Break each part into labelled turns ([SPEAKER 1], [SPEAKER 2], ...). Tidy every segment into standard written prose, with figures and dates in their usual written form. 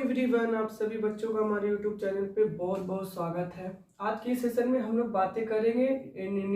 [SPEAKER 1] Everyone, आप सभी बच्चों का हमारे यूट्यूब चैनल पे बहुत बहुत स्वागत है। आज के सेशन में हम लोग बातें करेंगे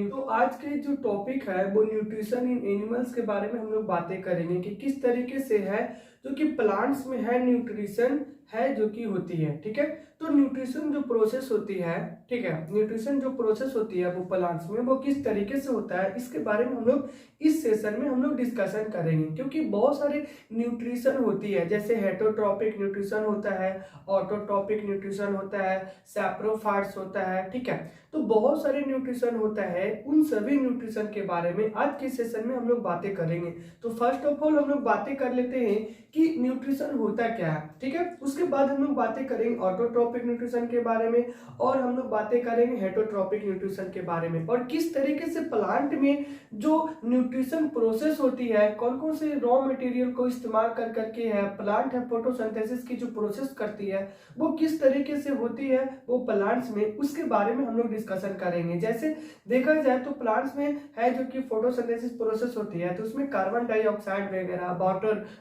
[SPEAKER 1] तो आज के जो टॉपिक है वो न्यूट्रिशन इन एनिमल्स के बारे में हम लोग बातें करेंगे कि किस तरीके से है जो कि प्लांट्स में है न्यूट्रिशन है जो कि होती है। ठीक है, तो न्यूट्रिशन जो प्रोसेस होती है, ठीक है, न्यूट्रिशन जो प्रोसेस होती है वो प्लांट्स में वो किस तरीके से होता है, इसके बारे में हम लोग इस सेशन में हम लोग डिस्कशन करेंगे। क्योंकि बहुत सारे न्यूट्रिशन होती है, जैसे हेटरोट्रॉपिक न्यूट्रिशन होता है, ऑटोट्रॉपिक न्यूट्रिशन होता है, सैप्रोफाइट्स होता है। ठीक है, तो बहुत सारे न्यूट्रिशन होता है। उन सभी न्यूट्रिशन के बारे में आज के सेशन में हम लोग बातें करेंगे। तो फर्स्ट ऑफ ऑल हम लोग बातें कर लेते हैं कि न्यूट्रिशन होता क्या है। ठीक है, उसके बाद हम लोग बातें करेंगे ऑटोट्रॉपिक न्यूट्रिशन के बारे में, और हम लोग बातें करेंगे हेटरोट्रॉपिक न्यूट्रिशन के बारे में, और किस तरीके से प्लांट में जो न्यूट्रिशन प्रोसेस होती है, कौन कौन से रॉ मटेरियल को इस्तेमाल कर करके है प्लांट है फोटोसिंथेसिस की जो प्रोसेस करती है वो किस तरीके से होती है वो प्लांट्स में, उसके बारे में हम लोग डिस्कशन करेंगे। जैसे देखा जाए तो प्लांट्स में है जो कि फोटोसिंथेसिस प्रोसेस होती है, तो उसमें कार्बन डाइऑक्साइड वगैरह,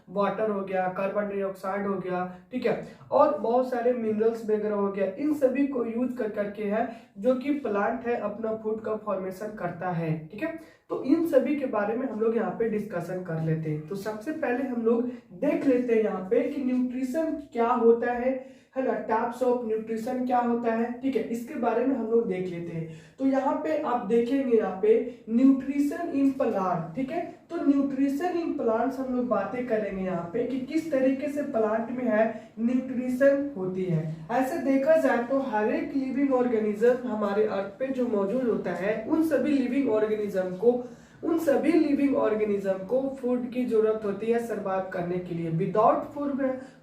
[SPEAKER 1] वाटर हो गया, कार्बन डाइऑक्साइड हो गया, ठीक है, और बहुत सारे मिनरल्स वगैरह हो गया, इन सभी को यूज कर करके है जो कि प्लांट है अपना फूड का फॉर्मेशन करता है। ठीक है, तो इन सभी के बारे में हम लोग यहाँ पे डिस्कशन कर लेते हैं। तो सबसे पहले हम लोग देख लेते हैं यहाँ पे कि न्यूट्रिशन क्या होता है ना, टाइप्स ऑफ न्यूट्रिशन क्या होता है। ठीक है, इसके बारे में हम लोग देख लेते हैं। तो यहाँ पे आप देखेंगे यहाँ पे न्यूट्रिशन इन प्लांट। ठीक है, तो न्यूट्रिशन इन प्लांट्स हम लोग बातें करेंगे यहाँ पे कि किस तरीके से प्लांट में है न्यूट्रिशन होती है। ऐसे देखा जाए तो हर एक लिविंग ऑर्गेनिज्म हमारे अर्थ पे जो मौजूद होता है उन सभी लिविंग ऑर्गेनिज्म को फूड की जरूरत होती है सर्वाइव करने के लिए। विदाउट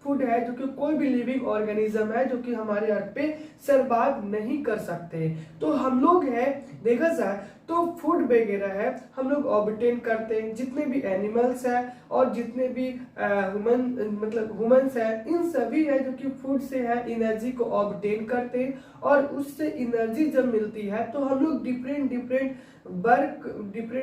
[SPEAKER 1] फूड है जो कि कोई भी लिविंग ऑर्गेनिज्म है जो कि हमारे अर्थ पे सर्वाइव नहीं कर सकते। तो हम लोग है देखा जाए तो फूड वगैरह है हम लोग ऑब्टेन करते हैं, जितने भी एनिमल्स है और जितने भी ह्यूमंस है, इन सभी है जो कि फूड से है एनर्जी को ऑब्टेन करते हैं, और उससे एनर्जी जब मिलती है तो हम लोग डिफरेंट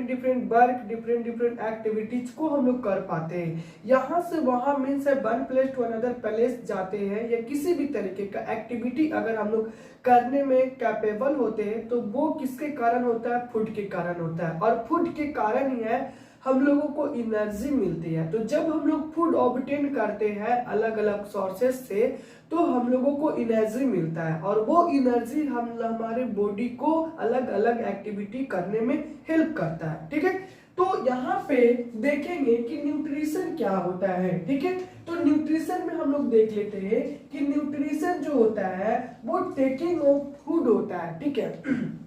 [SPEAKER 1] डिफरेंट एक्टिविटीज को हम लोग कर पाते हैं। यहाँ से वहां मीन्स है one place to another place जाते हैं, या किसी भी तरीके का एक्टिविटी अगर हम लोग करने में कैपेबल होते हैं तो वो किसके कारण होता है, फूड के कारण होता है, और फूड के कारण ही है हम लोगों को एनर्जी मिलती है। तो जब हम लोग फूड ऑब्टेन करते हैं अलग अलग सोर्सेस से तो हम लोगों को एनर्जी मिलता है, और वो एनर्जी हमारे बॉडी को अलग अलग एक्टिविटी करने में हेल्प करता है। ठीक है, तो यहाँ पे देखेंगे कि न्यूट्रिशन क्या होता है। ठीक है, तो न्यूट्रिशन में हम लोग देख लेते हैं कि न्यूट्रिशन जो होता है वो टेकिंग ऑफ फूड होता है। ठीक है,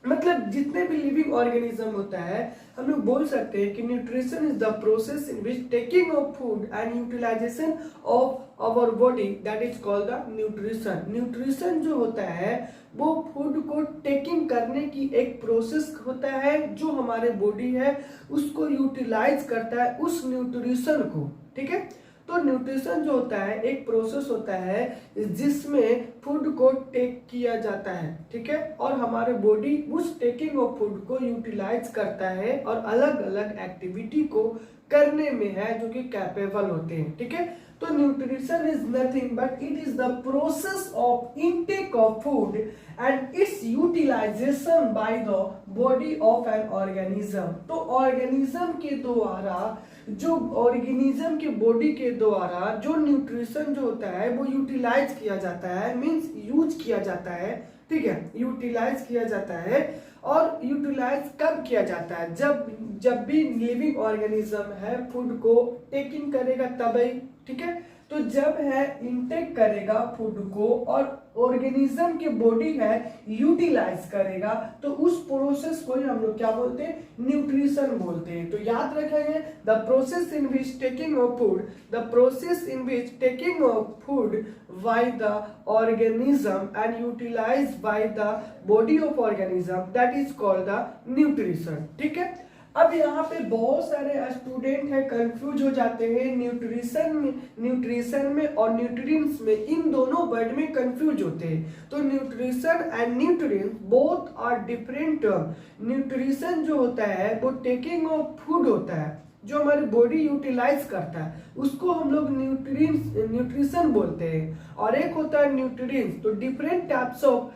[SPEAKER 1] मतलब जितने भी लिविंग ऑर्गेनिज्म होता है हम लोग बोल सकते हैं कि nutrition is the process in which taking of food and utilization of our body, that is called the nutrition. Nutrition जो होता है वो फूड को टेकिंग करने की एक प्रोसेस होता है जो हमारे बॉडी है उसको यूटिलाइज करता है उस न्यूट्रिशन को। ठीक है, तो न्यूट्रिशन जो होता है एक प्रोसेस होता है जिसमें फूड को टेक किया जाता है। ठीक है, और हमारे बॉडी उस टेकिंग ऑफ फूड को यूटिलाइज करता है और अलग अलग एक्टिविटी को करने में है जो कि कैपेबल होते हैं। ठीक है, तो nutrition is nothing but it is the process of intake of food and its utilization by the body of an organism. तो ऑर्गेनिज्म के द्वारा जो ऑर्गेनिज्म के बॉडी के द्वारा जो न्यूट्रिशन जो होता है वो यूटिलाइज किया जाता है, मींस यूज किया जाता है। ठीक है, यूटिलाइज किया जाता है, और यूटिलाइज कब किया जाता है, जब भी लिविंग ऑर्गेनिज्म है फूड को टेकिंग करेगा तभी। ठीक है, तो जब है इनटेक करेगा फूड को और ऑर्गेनिज्म के बॉडी है यूटिलाइज करेगा तो उस प्रोसेस को ही हम लोग क्या बोलते हैं, न्यूट्रिशन बोलते हैं। तो याद रखेंगे the process in which taking of food, the process in which taking of food by the organism and utilize by the body of organism, that is called the nutrition. ठीक है, अब यहाँ पे बहुत सारे स्टूडेंट है कंफ्यूज हो जाते हैं न्यूट्रिशन में और न्यूट्रिएंट्स में, इन दोनों वर्ड में कंफ्यूज होते हैं। तो nutrition and nutrients both are different term. Nutrition जो होता है वो टेकिंग ऑफ फूड होता है, जो हमारी बॉडी यूटिलाइज करता है उसको हम लोग न्यूट्रिशन बोलते हैं। और एक होता है न्यूट्रिएंट्स। तो different types of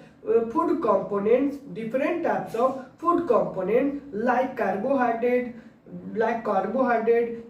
[SPEAKER 1] food components, different types of food component like carbohydrate,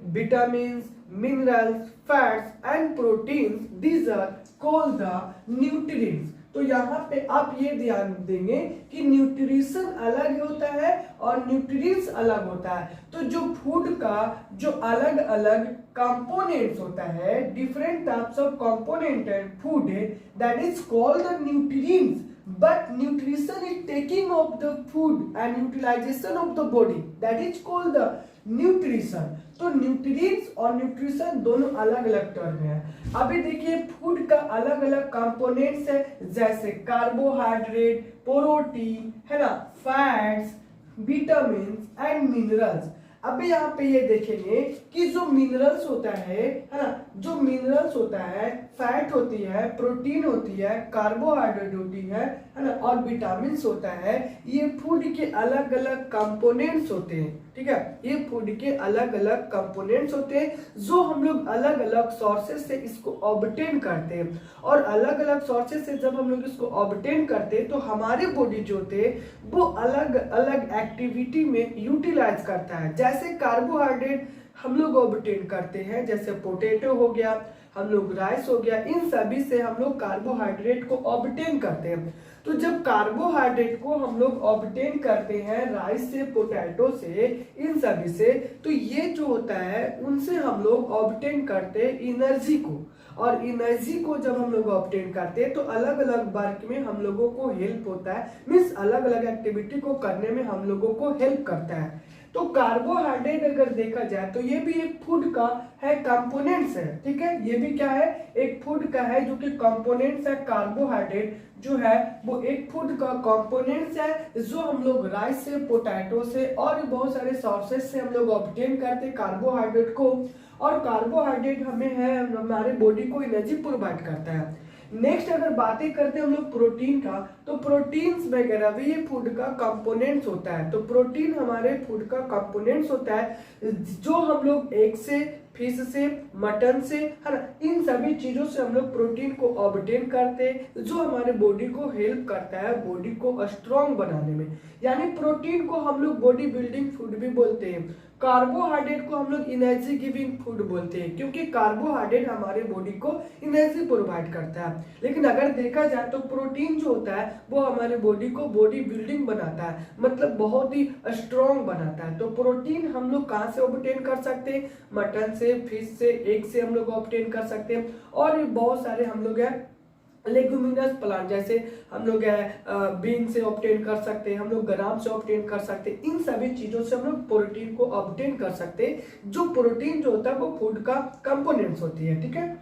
[SPEAKER 1] vitamins, minerals, fats and proteins, these are called the nutrients। तो यहाँ पे आप ये ध्यान देंगे कि न्यूट्रिशन अलग होता है और न्यूट्रिएंट्स अलग होता है। तो जो फूड का जो अलग अलग कंपोनेंट्स होता है, different types of component and food, that is called the nutrients. But nutrition is taking of the food and utilization of the body, that is called the nutrition। तो न्यूट्रिएंट्स और nutrition दोनों अलग अलग term है। अभी देखिए food का अलग अलग कंपोनेंट्स है, जैसे कार्बोहाइड्रेट, प्रोटीन, है ना, फैट्स, विटामिन एंड मिनरल्स। अभी यहाँ पे ये देखेंगे कि जो मिनरल्स होता है ना, जो मिनरल्स होता है, फैट होती है, प्रोटीन होती है, कार्बोहाइड्रेट होती है ना, और विटामिन होता है, ये फूड के अलग अलग कंपोनेंट्स होते हैं। ठीक है, ये फूड के अलग अलग कंपोनेंट्स होते हैं जो हम लोग अलग अलग सोर्सेस से इसको ऑब्टेन करते हैं। और अलग अलग सोर्सेस से जब हम लोग इसको ऑब्टेन करते हैं तो हमारे बॉडी जो होते हैं वो अलग अलग एक्टिविटी में यूटिलाइज करता है। जैसे कार्बोहाइड्रेट हम लोग ऑब्टेन करते हैं, जैसे पोटैटो हो गया, हम लोग राइस हो गया, इन सभी से हम लोग कार्बोहाइड्रेट को ऑब्टेन करते हैं। तो जब कार्बोहाइड्रेट को हम लोग ऑब्टेन करते हैं राइस से, पोटैटो से, इन सभी से, तो ये जो होता है उनसे हम लोग ऑब्टेन करते हैं एनर्जी को। और एनर्जी को जब हम लोग ऑब्टेन करते हैं तो अलग अलग वर्क में हम लोगों को हेल्प होता है, मीन्स अलग अलग एक्टिविटी को करने में हम लोगों को हेल्प करता है। तो कार्बोहाइड्रेट अगर देखा जाए तो ये भी एक फूड का है, कंपोनेंट्स है। ठीक है, ये भी क्या है, एक फूड का है जो कि कंपोनेंट्स है। कार्बोहाइड्रेट जो है वो एक फूड का कंपोनेंट्स है जो हम लोग राइस से, पोटैटो से और बहुत सारे सोर्सेस से हम लोग ऑब्टेन करते हैं कार्बोहाइड्रेट को। और कार्बोहाइड्रेट हमें है हमारे बॉडी को एनर्जी प्रोवाइड करता है। नेक्स्ट अगर बातें करते हैं हम लोग प्रोटीन का, तो प्रोटीन्स वगैरह भी ये फूड का कंपोनेंट्स होता है। तो प्रोटीन हमारे फूड का कंपोनेंट्स होता है जो हम लोग एग से, फिश से, मटन से, है ना, इन सभी चीजों से हम लोग प्रोटीन को ऑब्टेन करते हैं जो हमारे बॉडी को हेल्प करता है बॉडी को स्ट्रॉन्ग बनाने में। यानी प्रोटीन को हम लोग बॉडी बिल्डिंग फूड भी बोलते हैं। कार्बोहाइड्रेट को हम लोग एनर्जी गिविंग फूड बोलते हैं क्योंकि कार्बोहाइड्रेट हमारे बॉडी को एनर्जी प्रोवाइड करता है। लेकिन अगर देखा जाए तो प्रोटीन जो होता है वो हमारे बॉडी को बॉडी बिल्डिंग बनाता है, मतलब बहुत ही स्ट्रॉन्ग बनाता है। तो प्रोटीन हम लोग कहाँ से ऑब्टेन कर सकते हैं, मटन से, फिश से, एग से हम लोग ऑब्टेन कर सकते हैं। और बहुत सारे हम लोग है लेगुमिनस प्लांट, जैसे हम लोग बीन से ऑब्टेन कर सकते हैं, हम लोग ग्राम से ऑब्टेन कर सकते हैं। इन सभी चीजों से हम लोग प्रोटीन को ऑब्टेन कर सकते हैं। जो प्रोटीन जो होता है वो फूड का कंपोनेंट्स होती है। ठीक है,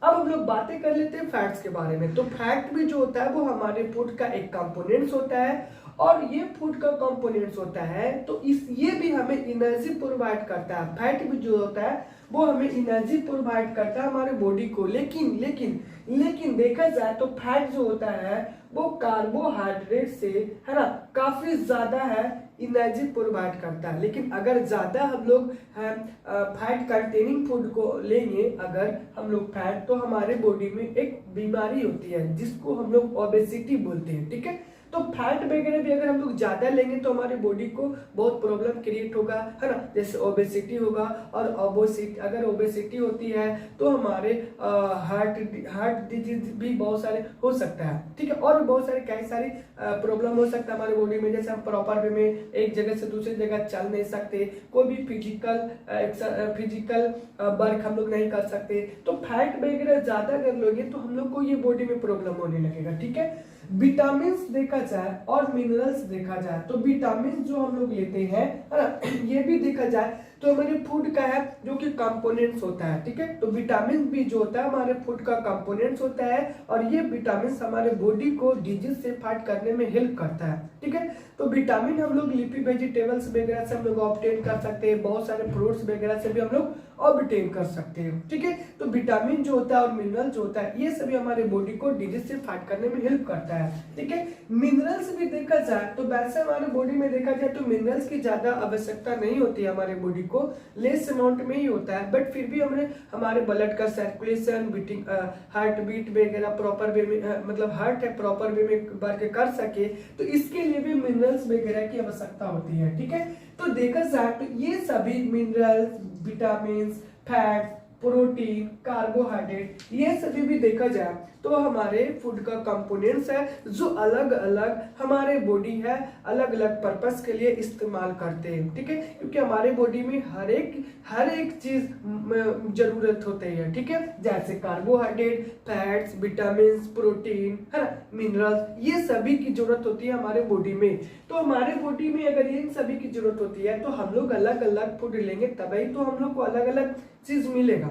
[SPEAKER 1] अब हम लोग बातें कर लेते हैं फैट्स के बारे में। तो फैट भी जो होता है वो हमारे फूड का एक कंपोनेंट्स होता है और ये फूड का कंपोनेंट्स होता है। तो ये भी हमें एनर्जी प्रोवाइड करता है। फैट भी जो होता है वो हमें एनर्जी प्रोवाइड करता है हमारे बॉडी को। लेकिन देखा जाए तो फैट जो होता है वो कार्बोहाइड्रेट से, है ना, काफी ज्यादा है एनर्जी प्रोवाइड करता है। लेकिन अगर ज्यादा हम लोग फैट कंटेनिंग फूड को लेंगे, अगर हम लोग फैट, तो हमारे बॉडी में एक बीमारी होती है जिसको हम लोग ओबेसिटी बोलते हैं। ठीक है, तो फैट वगैरह भी अगर हम लोग ज्यादा लेंगे तो हमारी बॉडी को बहुत प्रॉब्लम क्रिएट होगा, है ना, जैसे ओबेसिटी होगा। और अगर ओबेसिटी होती है तो हमारे हार्ट डिजीज भी बहुत सारे हो सकता है। ठीक है, और बहुत सारे कई सारी प्रॉब्लम हो सकता है हमारे बॉडी में, जैसे हम प्रॉपर वे में एक जगह से दूसरी जगह चल नहीं सकते, कोई भी फिजिकल वर्क हम लोग नहीं कर सकते। तो फैट वगैरह ज्यादा अगर लोगे तो हम लोग को ये बॉडी में प्रॉब्लम होने लगेगा। ठीक है, विटामिन देखा जाए और मिनरल्स देखा जाए तो विटामिन जो हम लोग लेते हैं, है ना, ये भी देखा जाए तो हमारे फूड का है जो कि कंपोनेंट्स होता है। ठीक है, तो विटामिन भी जो होता है हमारे फूड का कंपोनेंट्स होता है और ये विटामिन हमारे बॉडी को डिजीज से फाइट करने में हेल्प करता है। ठीक है, तो विटामिन हम लोग लीफी वेजिटेबल्स वगैरह से हम लोग ऑब्टेन कर सकते हैं, बहुत सारे फ्रूट्स वगैरह से भी हम लोग ऑब्टेन कर सकते हैं। ठीक है, तो विटामिन जो होता है और मिनरल जो होता है ये सभी हमारे बॉडी को डिजीज से फाइट करने में हेल्प करता है। ठीक है, मिनरल्स भी देखा जाए तो वैसे हमारे बॉडी में देखा जाए तो मिनरल्स की ज्यादा आवश्यकता नहीं होती है हमारे बॉडी को, लेस अमाउंट में ही होता है, बट फिर भी हमने हमारे ब्लड का सर्कुलेशन, बीटिंग, हार्ट बीट वगैरह प्रॉपर वे में, मतलब हार्ट है प्रॉपर वे में वर्क कर सके, तो इसके लिए भी मिनरल्स वगैरह की आवश्यकता होती है। ठीक है, तो देखा जाए तो ये सभी minerals, vitamin, fat, protein, carbohydrate, ये सभी भी देखा जाए तो हमारे फूड का कंपोनेंट्स है जो अलग अलग हमारे बॉडी है अलग अलग पर्पस के लिए इस्तेमाल करते हैं। ठीक है, क्योंकि हमारे बॉडी में हर एक चीज जरूरत होती है। ठीक है, जैसे कार्बोहाइड्रेट, फैट्स, विटामिन, प्रोटीन, है ना, मिनरल्स, ये सभी की जरूरत होती है हमारे बॉडी में। तो हमारे बॉडी में अगर इन सभी की जरूरत होती है तो हम लोग अलग अलग फूड लेंगे तभी तो हम लोग को अलग अलग चीज मिलेगा।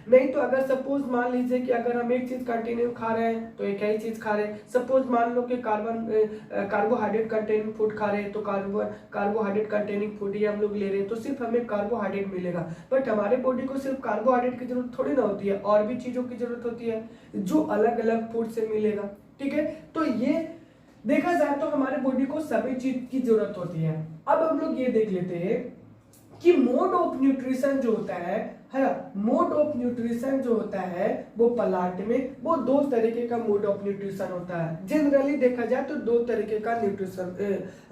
[SPEAKER 1] नहीं तो अगर सपोज मान लीजिए कि अगर हम एक चीज कंटिन्यू खा रहे हैं तो एक ही चीज खा रहे हैं, सपोज मान लो कि कार्बोहाइड्रेट कंटेनिंग फूड खा रहे हैं तो कार्बोहाइड्रेट कंटेनिंग फूड ही हम लोग ले रहे हैं तो सिर्फ हमें कार्बोहाइड्रेट मिलेगा, बट हमारे बॉडी को सिर्फ कार्बोहाइड्रेट की जरूरत थोड़ी ना होती है, और भी चीजों की जरूरत होती है जो अलग अलग फूड से मिलेगा। ठीक है, तो ये देखा जाए तो हमारे बॉडी को सभी चीज की जरूरत होती है। अब हम लोग ये देख लेते हैं कि मोड ऑफ न्यूट्रिशन जो होता है ना, मोड ऑफ न्यूट्रिशन जो होता है वो प्लांट में वो दो तरीके का मोड ऑफ न्यूट्रिशन होता है। जनरली देखा जाए तो दो तरीके का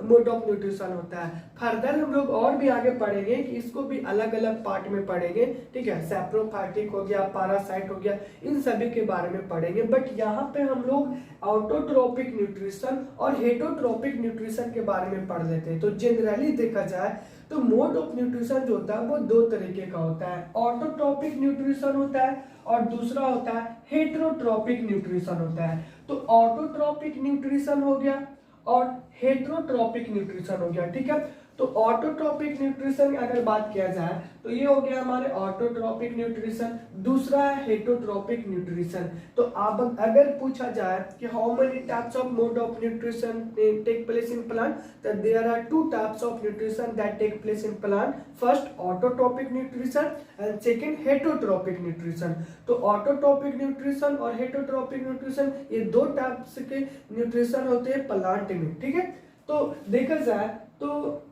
[SPEAKER 1] मोड ऑफ न्यूट्रिशन होता है। फर्दर हम लोग और भी आगे पढ़ेंगे कि इसको भी अलग अलग पार्ट में पढ़ेंगे। ठीक है, सैप्रोफाइटिक हो गया, पैरासाइट हो गया, इन सभी के बारे में पढ़ेंगे, बट यहाँ पे हम लोग ऑटोट्रोपिक न्यूट्रिशन और हेटोट्रोपिक न्यूट्रिशन के बारे में पढ़ लेते हैं। तो जनरली देखा जाए तो मोड ऑफ न्यूट्रिशन जो होता है वो दो तरीके का होता है, ऑटोट्रोपिक न्यूट्रिशन होता है और दूसरा होता है हेटरोट्रोपिक न्यूट्रिशन होता है। तो ऑटोट्रोपिक न्यूट्रिशन हो गया और हेटरोट्रोपिक न्यूट्रिशन हो गया। ठीक है, तो ऑटोट्रोपिक न्यूट्रिशन अगर बात किया जाए तो ये हो गया हमारे ऑटोट्रोपिक न्यूट्रिशन, दूसरा है हेटोट्रोपिक न्यूट्रिशन। तो अब अगर पूछा जाए कि how many types of mode of nutrition take place in plant, तो there are two types of nutrition that take place in plant, first autotrophic nutrition and second heterotrophic nutrition. तो ऑटोट्रोपिक न्यूट्रिशन और heterotrophic nutrition ये दो types के nutrition होते हैं plant में। ठीक है, तो देखा जाए तो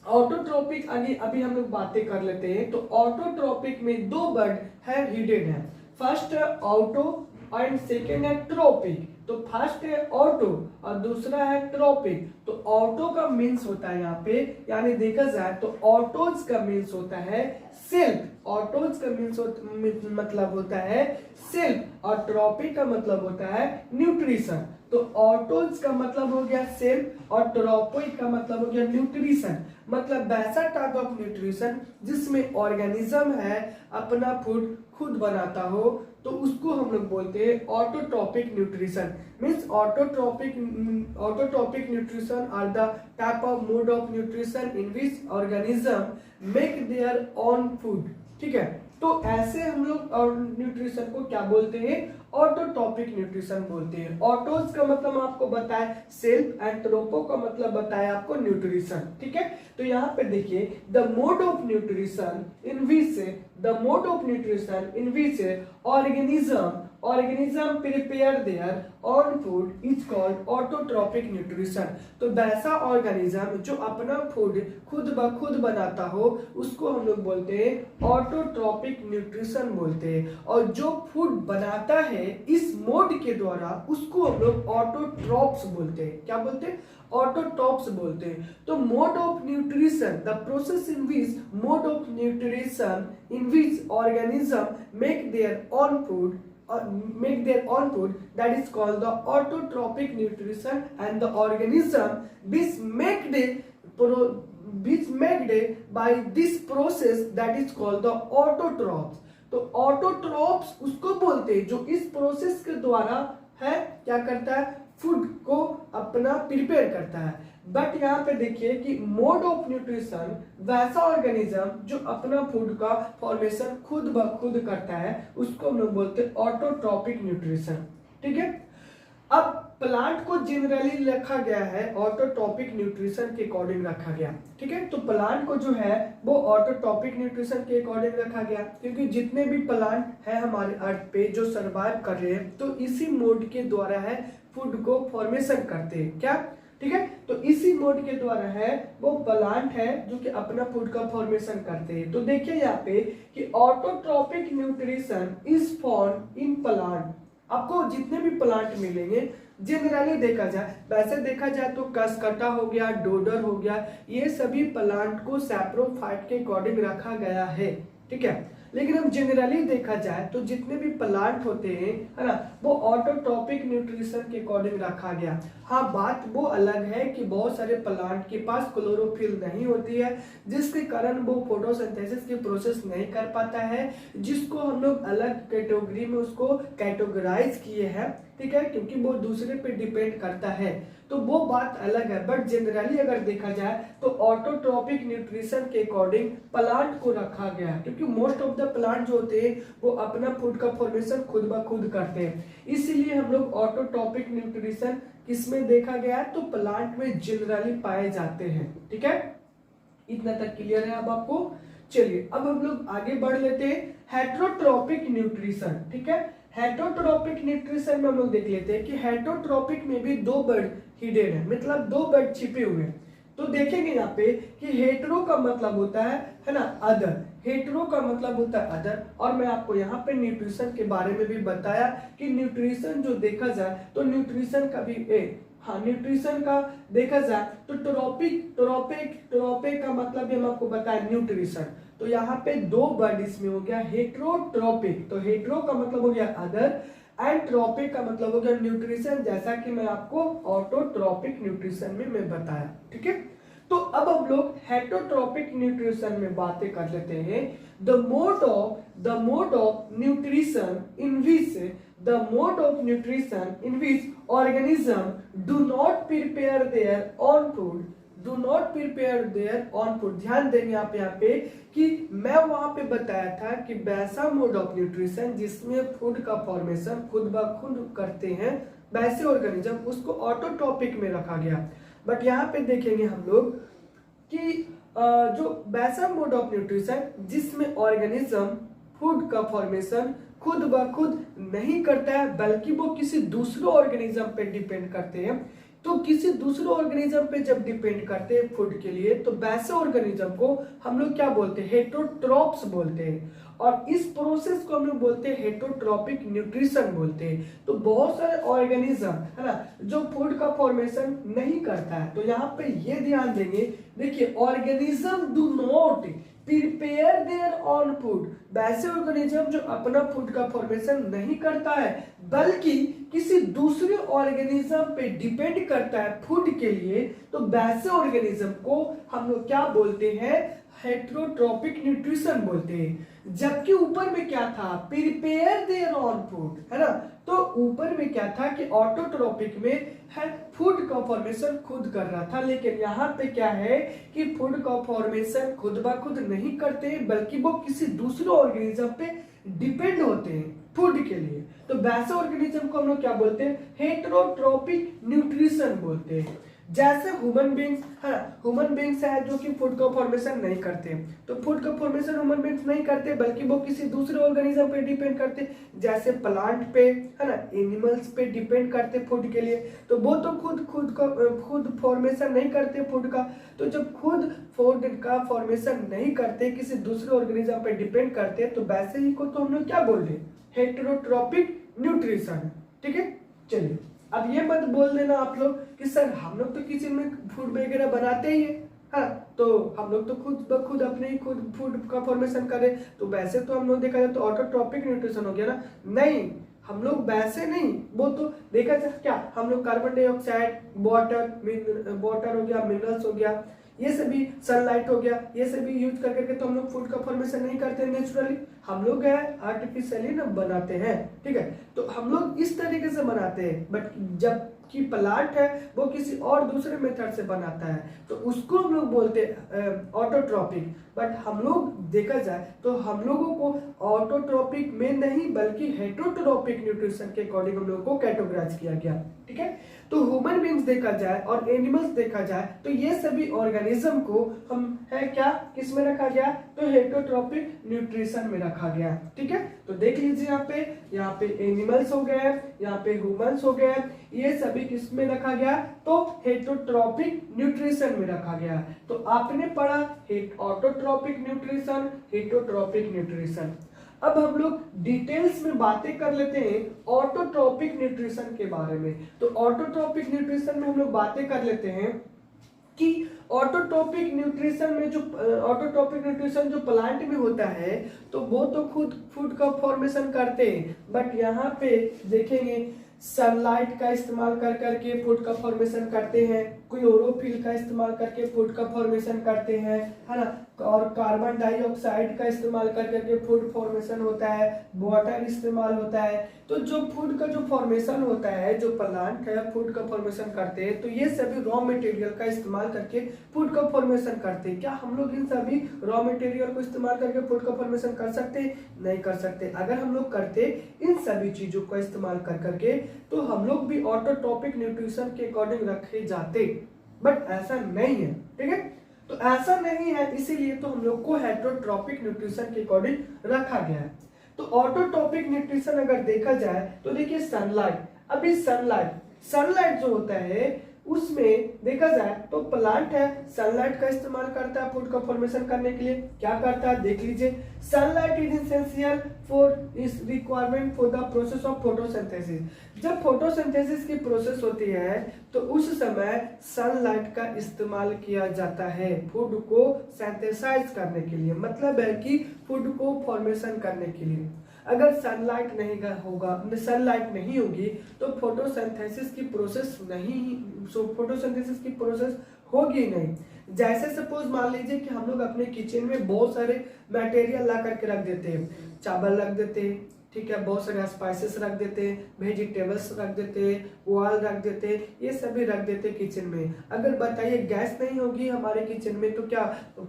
[SPEAKER 1] ऑटोट्रोपिक अभी हम लोग बातें कर लेते हैं। तो ऑटोट्रोपिक में दो वर्ड है हिडन है, फर्स्ट है ऑटो एंड सेकेंड है ट्रोपिक। तो फर्स्ट है ऑटो और दूसरा है ट्रोपिक। तो ऑटो का मीन्स होता है यहाँ पे, यानी देखा जाए तो ऑटोज का मीन्स होता है सेल्फ, ऑटोज का मीन्स मतलब होता है सेल्फ और ट्रोपिक का मतलब होता है न्यूट्रिशन। तो ऑटोज का मतलब हो गया सेल्फ और ट्रोपिक का मतलब हो गया न्यूट्रिशन, मतलब वैसा टाइप ऑफ न्यूट्रिशन जिसमें ऑर्गेनिज्म है अपना फूड खुद बनाता हो, तो उसको हम लोग बोलते हैं autotrophic nutrition. Means autotrophic nutrition are the type of mode of nutrition in which organism make their own food. ठीक है, तो ऐसे हम लोग और न्यूट्रिशन को क्या बोलते हैं, ऑटोट्रोपिक न्यूट्रिशन बोलते हैं। ऑटोज का मतलब आपको बताया सेल्फ एंड ट्रोपो का मतलब बताया आपको न्यूट्रिशन। ठीक है, तो यहाँ पे देखिए the mode of nutrition in which organism prepare their on food is called autotrophic nutrition. तो वैसा ऑर्गेनिज्म जो अपना फूड खुद ब खुद बनाता हो उसको हम लोग बोलते हैं ऑटोट्रोपिक न्यूट्रिशन बोलते हैं, और जो फूड बनाता है इस मोड के द्वारा उसको हम लोग ऑटोट्रॉप्स बोलते हैं। क्या बोलते हैं, ऑटोट्रॉप्स बोलते हैं। तो mode of nutrition, the process in which mode of nutrition in which organism make their own food that is called the autotrophic nutrition, and the organism which made by this process that is called the autotrophs। तो autotrophs उसको बोलते हैं जो इस process के द्वारा है क्या करता है, फूड को अपना प्रिपेयर करता है। बट यहाँ पे देखिए कि मोड ऑफ न्यूट्रिशन वैसा ऑर्गेनिज्म जो अपना फूड का फॉर्मेशन खुद ब खुद करता है उसको हम लोग बोलते हैं ऑटोट्रोपिक न्यूट्रिशन। ठीक है, अब प्लांट को जनरली रखा गया है ऑटोट्रॉपिक न्यूट्रिशन के अकॉर्डिंग रखा गया, ठीक है। तो प्लांट को जो है वो ऑटोट्रॉपिक न्यूट्रिशन के अकॉर्डिंग रखा गया, क्योंकि जितने भी प्लांट है हमारे अर्थ पे जो सरवाइव कर रहे हैं तो इसी मोड के द्वारा है फूड को फॉर्मेशन करते हैं, क्या, ठीक है। तो इसी मोड के द्वारा है वो प्लांट है जो कि अपना फूड का फॉर्मेशन करते हैं। तो देखिए यहाँ पे कि autotrophic nutrition is found in plant. आपको जितने भी प्लांट मिलेंगे जनरली देखा जाए, वैसे देखा जाए तो कसकटा हो गया, डोडर हो गया, ये सभी प्लांट को सैप्रोफाइट के अकॉर्डिंग रखा गया है, ठीक है। लेकिन अब जनरली देखा जाए तो जितने भी प्लांट होते हैं, है ना, वो ऑटोट्रॉपिक न्यूट्रिशन के अकॉर्डिंग रखा गया। हाँ, बात वो अलग है कि बहुत सारे प्लांट के पास क्लोरोफिल नहीं होती है, जिसके कारण वो फोटोसिंथेसिस की प्रोसेस नहीं कर पाता है, जिसको हम लोग अलग कैटेगरी में उसको कैटेगराइज किए हैं, ठीक है, क्योंकि वो दूसरे पे डिपेंड करता है, तो वो बात अलग है। बट जनरली अगर देखा जाए तो ऑटोट्रॉपिक न्यूट्रिशन के अकॉर्डिंग प्लांट को रखा गया है, क्योंकि मोस्ट ऑफ द प्लांट जो होते हैं वो अपना फूड का फॉर्मेशन खुद ब खुद करते हैं। इसीलिए हम लोग ऑटोट्रॉपिक न्यूट्रिशन किसमें देखा गया है, तो प्लांट में जनरली पाए जाते हैं, ठीक है। इतना तक क्लियर है अब आपको। चलिए अब हम लोग आगे बढ़ लेते हैं हेटेरोट्रॉपिक न्यूट्रिशन, ठीक है। हेटेरोट्रॉपिक न्यूट्रिशन में हम लोग देख लेते हैं कि हेटेरोट्रॉपिक में भी दो वर्ड हिडन है, मतलब दो वर्ड छिपे हुए हैं। तो देखेंगे यहाँ पे कि हेटेरो का मतलब होता है ना, अदर। हेटेरो का मतलब होता है अदर, और मैं आपको यहाँ पे न्यूट्रिशन के बारे में भी बताया कि न्यूट्रिशन जो देखा जाए तो न्यूट्रिशन का भी न्यूट्रिशन का देखा जाए तो ट्रोपिक का मतलब भी हम आपको बताया न्यूट्रिशन। तो यहाँ पे दो वर्ड इसमें हो गया हेटेरोट्रॉपिक, तो हेटेरो का मतलब हो गया अदर एंड ट्रॉपिक का मतलब हो गया न्यूट्रिशन, जैसा कि मैं आपको ऑटोट्रॉपिक न्यूट्रिशन में मैं बताया, ठीक है। तो अब हम लोग हेटेरोट्रॉपिक न्यूट्रिशन में बातें कर लेते हैं। The mode of nutrition in which organism do not prepare their own food. ध्यान देंगे आप यहाँ पे कि मैं वहां पे बताया था कि वैसा मोड ऑफ न्यूट्रिशन जिसमें फूड का फॉर्मेशन खुद ब खुद करते हैं वैसे ऑर्गेनिज्म, उसको ऑटोट्रॉपिक में रखा गया। बट यहाँ पे देखेंगे हम लोग कि जो वैसा मोड ऑफ न्यूट्रिशन जिसमें ऑर्गेनिज्म फूड का फॉर्मेशन खुद ब खुद नहीं करता है, बल्कि वो किसी दूसरे ऑर्गेनिज्म पे डिपेंड करते हैं। तो किसी दूसरे ऑर्गेनिज्म पे जब डिपेंड करते हैं फूड के लिए, तो वैसे ऑर्गेनिज्म को हम लोग क्या बोलते हैं, हेटेरोट्रॉप्स बोलते हैं। और इस प्रोसेस को हम लोग बोलते हैं हेटेरोट्रॉपिक न्यूट्रिशन बोलते हैं। तो बहुत सारे ऑर्गेनिज्म है ना जो फूड का फॉर्मेशन नहीं करता है, तो यहाँ पे ये ध्यान देंगे, देखिए organism do not prepare their on food, वैसे ऑर्गेनिज्म जो अपना फूड का फॉर्मेशन नहीं करता है, बल्कि किसी दूसरे ऑर्गेनिज्म पे डिपेंड करता है फूड के लिए, तो वैसे ऑर्गेनिज्म को हम लोग क्या बोलते हैं, हेटेरोट्रॉपिक न्यूट्रिशन बोलते हैं। जबकि ऊपर में क्या था, प्रिपेयर देयर ऑन फूड, है ना। तो ऊपर में क्या था कि ऑटोट्रॉपिक में है फूड का फॉर्मेशन खुद कर रहा था, लेकिन यहाँ पे क्या है कि फूड का फॉर्मेशन खुद ब खुद नहीं करते, बल्कि वो किसी दूसरे ऑर्गेनिज्म पे डिपेंड होते हैं फूड के लिए। तो वैसे ऑर्गेनिज्म को हम लोग क्या बोलते हैं, हेटेरोट्रॉपिक न्यूट्रिशन बोलते हैं। जैसे ह्यूमन बींग्स है जो कि फूड का फॉर्मेशन नहीं करते, तो फूड का फॉर्मेशन ह्यूमन बींग्स नहीं करते, बल्कि वो किसी दूसरे ऑर्गेनिज्म पे डिपेंड करते, जैसे प्लांट पे, है ना, एनिमल्स पे डिपेंड करते फूड के लिए। तो वो तो खुद फॉर्मेशन नहीं करते फूड का, तो जब खुद फूड का फॉर्मेशन नहीं करते, किसी दूसरे ऑर्गेनिज्म पे डिपेंड करते, तो वैसे ही को तो हम लोग क्या बोल रहे हैं, हेटेरोट्रॉपिक न्यूट्रिशन, ठीक है। चलिए अब ये मत बोल देना आप लोग कि सर हम लोग तो किचन में फूड वगैरह बनाते ही है, हाँ, तो हम लोग तो खुद ब खुद अपने ही खुद फूड का फॉर्मेशन करें, तो वैसे तो हम लोग देखा जाए तो ऑटोट्रॉपिक न्यूट्रिशन हो गया ना। नहीं, हम लोग वैसे नहीं, वो तो देखा जाए क्या, हम लोग कार्बन डाइऑक्साइड, वाटर हो गया, मिनरल्स हो गया, ये सभी सनलाइट हो गया, ये सभी यूज करके तो हम लोग फूड का फॉर्मेशन नहीं करते नेचुरली। हम लोग है आर्टिफिशियली ना बनाते हैं, ठीक है। तो हम लोग इस तरीके से बनाते हैं, बट जब कि प्लांट है वो किसी और दूसरे मेथड से बनाता है, तो उसको हम लोग बोलते हैं ऑटोट्रॉपिक। बट हम लोग देखा जाए तो हम लोगों को ऑटोट्रॉपिक में नहीं बल्कि हेटरोट्रॉपिक न्यूट्रिशन के अकॉर्डिंग हम लोगों को कैटेगराइज किया गया, ठीक है। तो ह्यूमन बींग्स देखा जाए और एनिमल्स देखा जाए तो ये सभी ऑर्गेनिज्म को हम है क्या किस में रखा गया, तो हेटरोट्रॉपिक न्यूट्रिशन में रखा गया, ठीक है। तो देख लीजिए यहाँ पे एनिमल्स हो गए, यहाँ पे ह्यूमंस हो गए, ये सभी किस में रखा गया, तो हेटरोट्रॉपिक न्यूट्रिशन में रखा गया। तो आपने पढ़ा ऑटोट्रॉपिक न्यूट्रिशन, हेटरोट्रॉपिक न्यूट्रिशन। अब हम लोग डिटेल्स में बातें कर लेते हैं ऑटोट्रॉपिक न्यूट्रिशन के बारे में। तो ऑटोट्रॉपिक न्यूट्रिशन में हम लोग बातें कर लेते हैं कि ऑटोट्रॉपिक न्यूट्रिशन में जो ऑटोट्रॉपिक न्यूट्रिशन जो प्लांट में होता है तो वो तो खुद फूड का फॉर्मेशन करते हैं, बट यहाँ पे देखेंगे सनलाइट का इस्तेमाल कर करके फूड का फॉर्मेशन करते हैं, क्लोरोफिल का इस्तेमाल करके फूड का फॉर्मेशन करते हैं, है ना, और कार्बन डाइऑक्साइड का इस्तेमाल कर करके फूड फॉर्मेशन होता है, वाटर इस्तेमाल होता है। तो जो फूड का जो फॉर्मेशन होता है, जो प्लांट है फूड का फॉर्मेशन करते हैं, तो ये सभी रॉ मटेरियल का इस्तेमाल करके फूड का फॉर्मेशन करते हैं। क्या हम लोग इन सभी रॉ मटेरियल को इस्तेमाल करके फूड का फॉर्मेशन कर सकते हैं? नहीं कर सकते। अगर हम लोग करते इन सभी चीजों का इस्तेमाल कर करके तो हम लोग भी ऑटोट्रॉपिक न्यूट्रिशन के अकॉर्डिंग रखे जाते, बट ऐसा नहीं है, ठीक है। तो ऐसा नहीं है, इसीलिए तो हम लोग को हेटरोट्रॉपिक न्यूट्रिशन के अकॉर्डिंग रखा गया है। तो ऑटोट्रॉपिक न्यूट्रिशन अगर देखा जाए तो देखिए सनलाइट, अभी सनलाइट जो होता है उसमें देखा जाए तो प्लांट है सनलाइट का इस्तेमाल करता है फूड का फॉर्मेशन करने के लिए। क्या करता है देख लीजिए, सनलाइट इज एसेंशियल फॉर इस requirement for the process of photosynthesis. जब फोटोसिंथेसिस की प्रोसेस होती है तो उस समय सनलाइट का इस्तेमाल किया जाता है फूड को सिंथेसाइज करने के लिए, मतलब है कि फूड को फॉर्मेशन करने के लिए। अगर सनलाइट नहीं होगी तो फोटोसिंथेसिस की प्रोसेस होगी नहीं। जैसे सपोज मान लीजिए कि हम लोग अपने किचन में बहुत सारे मटेरियल ला करके रख देते हैं, चावल रख देते हैं, ठीक है, बहुत सारे स्पाइसेस रख देते हैं, वेजिटेबल्स रख देते हैं, ऑयल रख देते हैं, ये सभी रख देते हैं किचन में। अगर बताइए गैस नहीं होगी हमारे किचन में तो क्या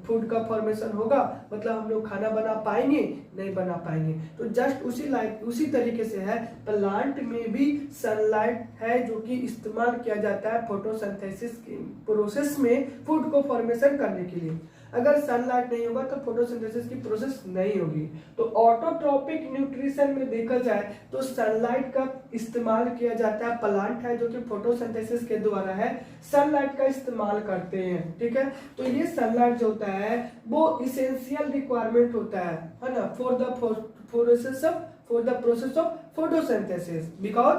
[SPEAKER 1] फूड का फॉर्मेशन होगा, मतलब हम लोग खाना बना पाएंगे? नहीं बना पाएंगे। तो जस्ट उसी तरीके से है, प्लांट में भी सनलाइट है जो कि इस्तेमाल किया जाता है फोटोसिंथेसिस की प्रोसेस में फूड को फॉर्मेशन करने के लिए। अगर सनलाइट नहीं होगा तो फोटोसिंथेसिस की प्रोसेस नहीं होगी। तो ऑटोट्रॉपिक न्यूट्रिशन में देखा जाए तो सनलाइट का इस्तेमाल किया जाता है, प्लांट है जो कि फोटोसिंथेसिस के द्वारा है सनलाइट का इस्तेमाल करते हैं, ठीक है। तो ये सनलाइट जो होता है वो इसेंशियल रिक्वायरमेंट होता है ना, for the process of photosynthesis, because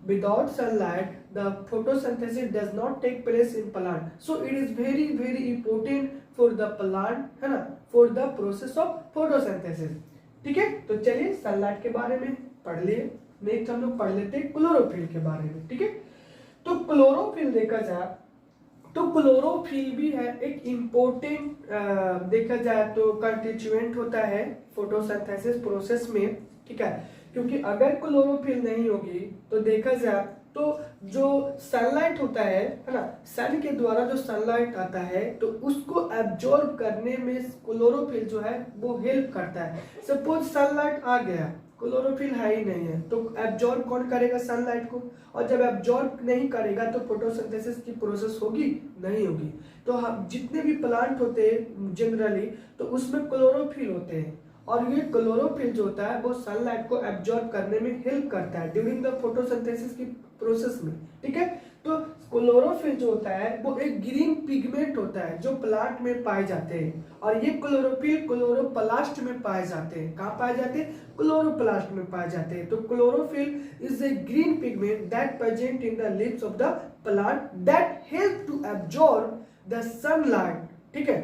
[SPEAKER 1] without sunlight the photosynthesis does not take place in plant, so it is very very important for the plant, है ना, for the process of photosynthesis, ठीक है। तो चलिए sunlight के बारे में पढ़ लिए। नेक्स्ट हम लोग पढ़ लेते हैं क्लोरोफिल के बारे में, ठीक है। तो क्लोरोफिल देखा जाए तो क्लोरोफिल भी है एक इम्पोर्टेंट देखा जाए तो कंस्टिट्यूएंट होता है फोटोसिंथेसिस प्रोसेस में, ठीक है। क्योंकि अगर क्लोरोफिल नहीं होगी तो देखा जाए तो जो सनलाइट होता है ना, सन के द्वारा जो सनलाइट आता है तो उसको एब्जॉर्ब करने में क्लोरोफिल जो है वो हेल्प करता है। सपोज सनलाइट आ गया, क्लोरोफिल है ही नहीं है, तो एब्जॉर्ब कौन करेगा? सनलाइट को। और जब एब्जॉर्ब नहीं करेगा तो फोटोसिंथेसिस की प्रोसेस होगी? नहीं होगी। तो हम जितने भी प्लांट होते हैं जनरली तो उसमें क्लोरोफिल होते हैं, और ये क्लोरोफिल जो होता है वो सनलाइट को एब्जॉर्ब करने में हेल्प करता है ड्यूरिंग द फोटोसिंथेसिस की प्रोसेस में, ठीक है। तो क्लोरोफिल जो होता है वो एक ग्रीन पिगमेंट होता है जो प्लांट में पाए जाते हैं, और ये क्लोरोफिल क्लोरोप्लास्ट में पाए जाते हैं। कहाँ पाए जाते हैं? क्लोरोप्लास्ट में पाए जाते हैं। तो chlorophyll is a green pigment that present in the leaves of the plant that help to absorb the sunlight, ठीक है।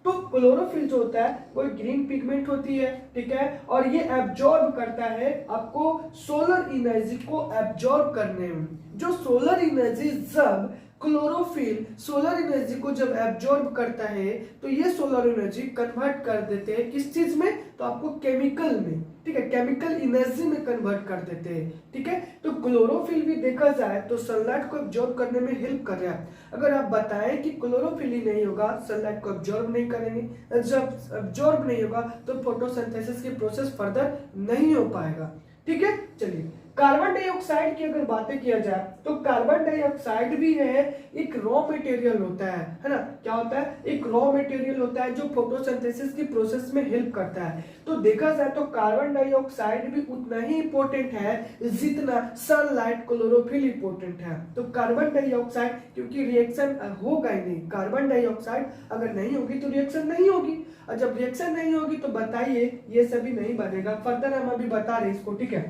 [SPEAKER 1] तो क्लोरोफिल जो होता है वो ग्रीन पिगमेंट होती है, ठीक है, और ये एब्जॉर्ब करता है आपको सोलर एनर्जी को एब्जॉर्ब करने में। जो सोलर एनर्जी जब क्लोरोफिल सोलर एनर्जी को जब एब्जॉर्ब करता है तो ये सोलर एनर्जी कन्वर्ट कर देते हैं किस चीज में, तो आपको केमिकल में, ठीक है, केमिकल एनर्जी में कन्वर्ट कर देते हैं, ठीक है। तो क्लोरोफिल भी देखा जाए तो सनलाइट को एब्जॉर्ब करने में हेल्प कर रहा है। अगर आप बताएं कि क्लोरोफिल ही नहीं होगा, सनलाइट को एब्जॉर्ब नहीं करेंगे, जब एब्जॉर्ब नहीं होगा तो फोटोसिंथेसिस की प्रोसेस फर्दर नहीं हो पाएगा, ठीक है। चलिए, कार्बन डाइऑक्साइड की अगर बातें किया जाए तो कार्बन डाइऑक्साइड भी है एक रॉ मटेरियल होता है ना, क्या होता है, एक रॉ मटेरियल होता है जो फोटोसिंथेसिस की प्रोसेस में हेल्प करता है। तो देखा जाए तो कार्बन डाइऑक्साइड भी उतना ही इंपॉर्टेंट है जितना सनलाइट क्लोरोफिल इंपॉर्टेंट है। तो कार्बन डाइऑक्साइड, क्योंकि रिएक्शन होगा ही नहीं, कार्बन डाइऑक्साइड अगर नहीं होगी तो रिएक्शन नहीं होगी, और जब रिएक्शन नहीं होगी तो बताइए ये सभी नहीं बनेगा। फर्दर हम अभी बता रहे इसको, ठीक है।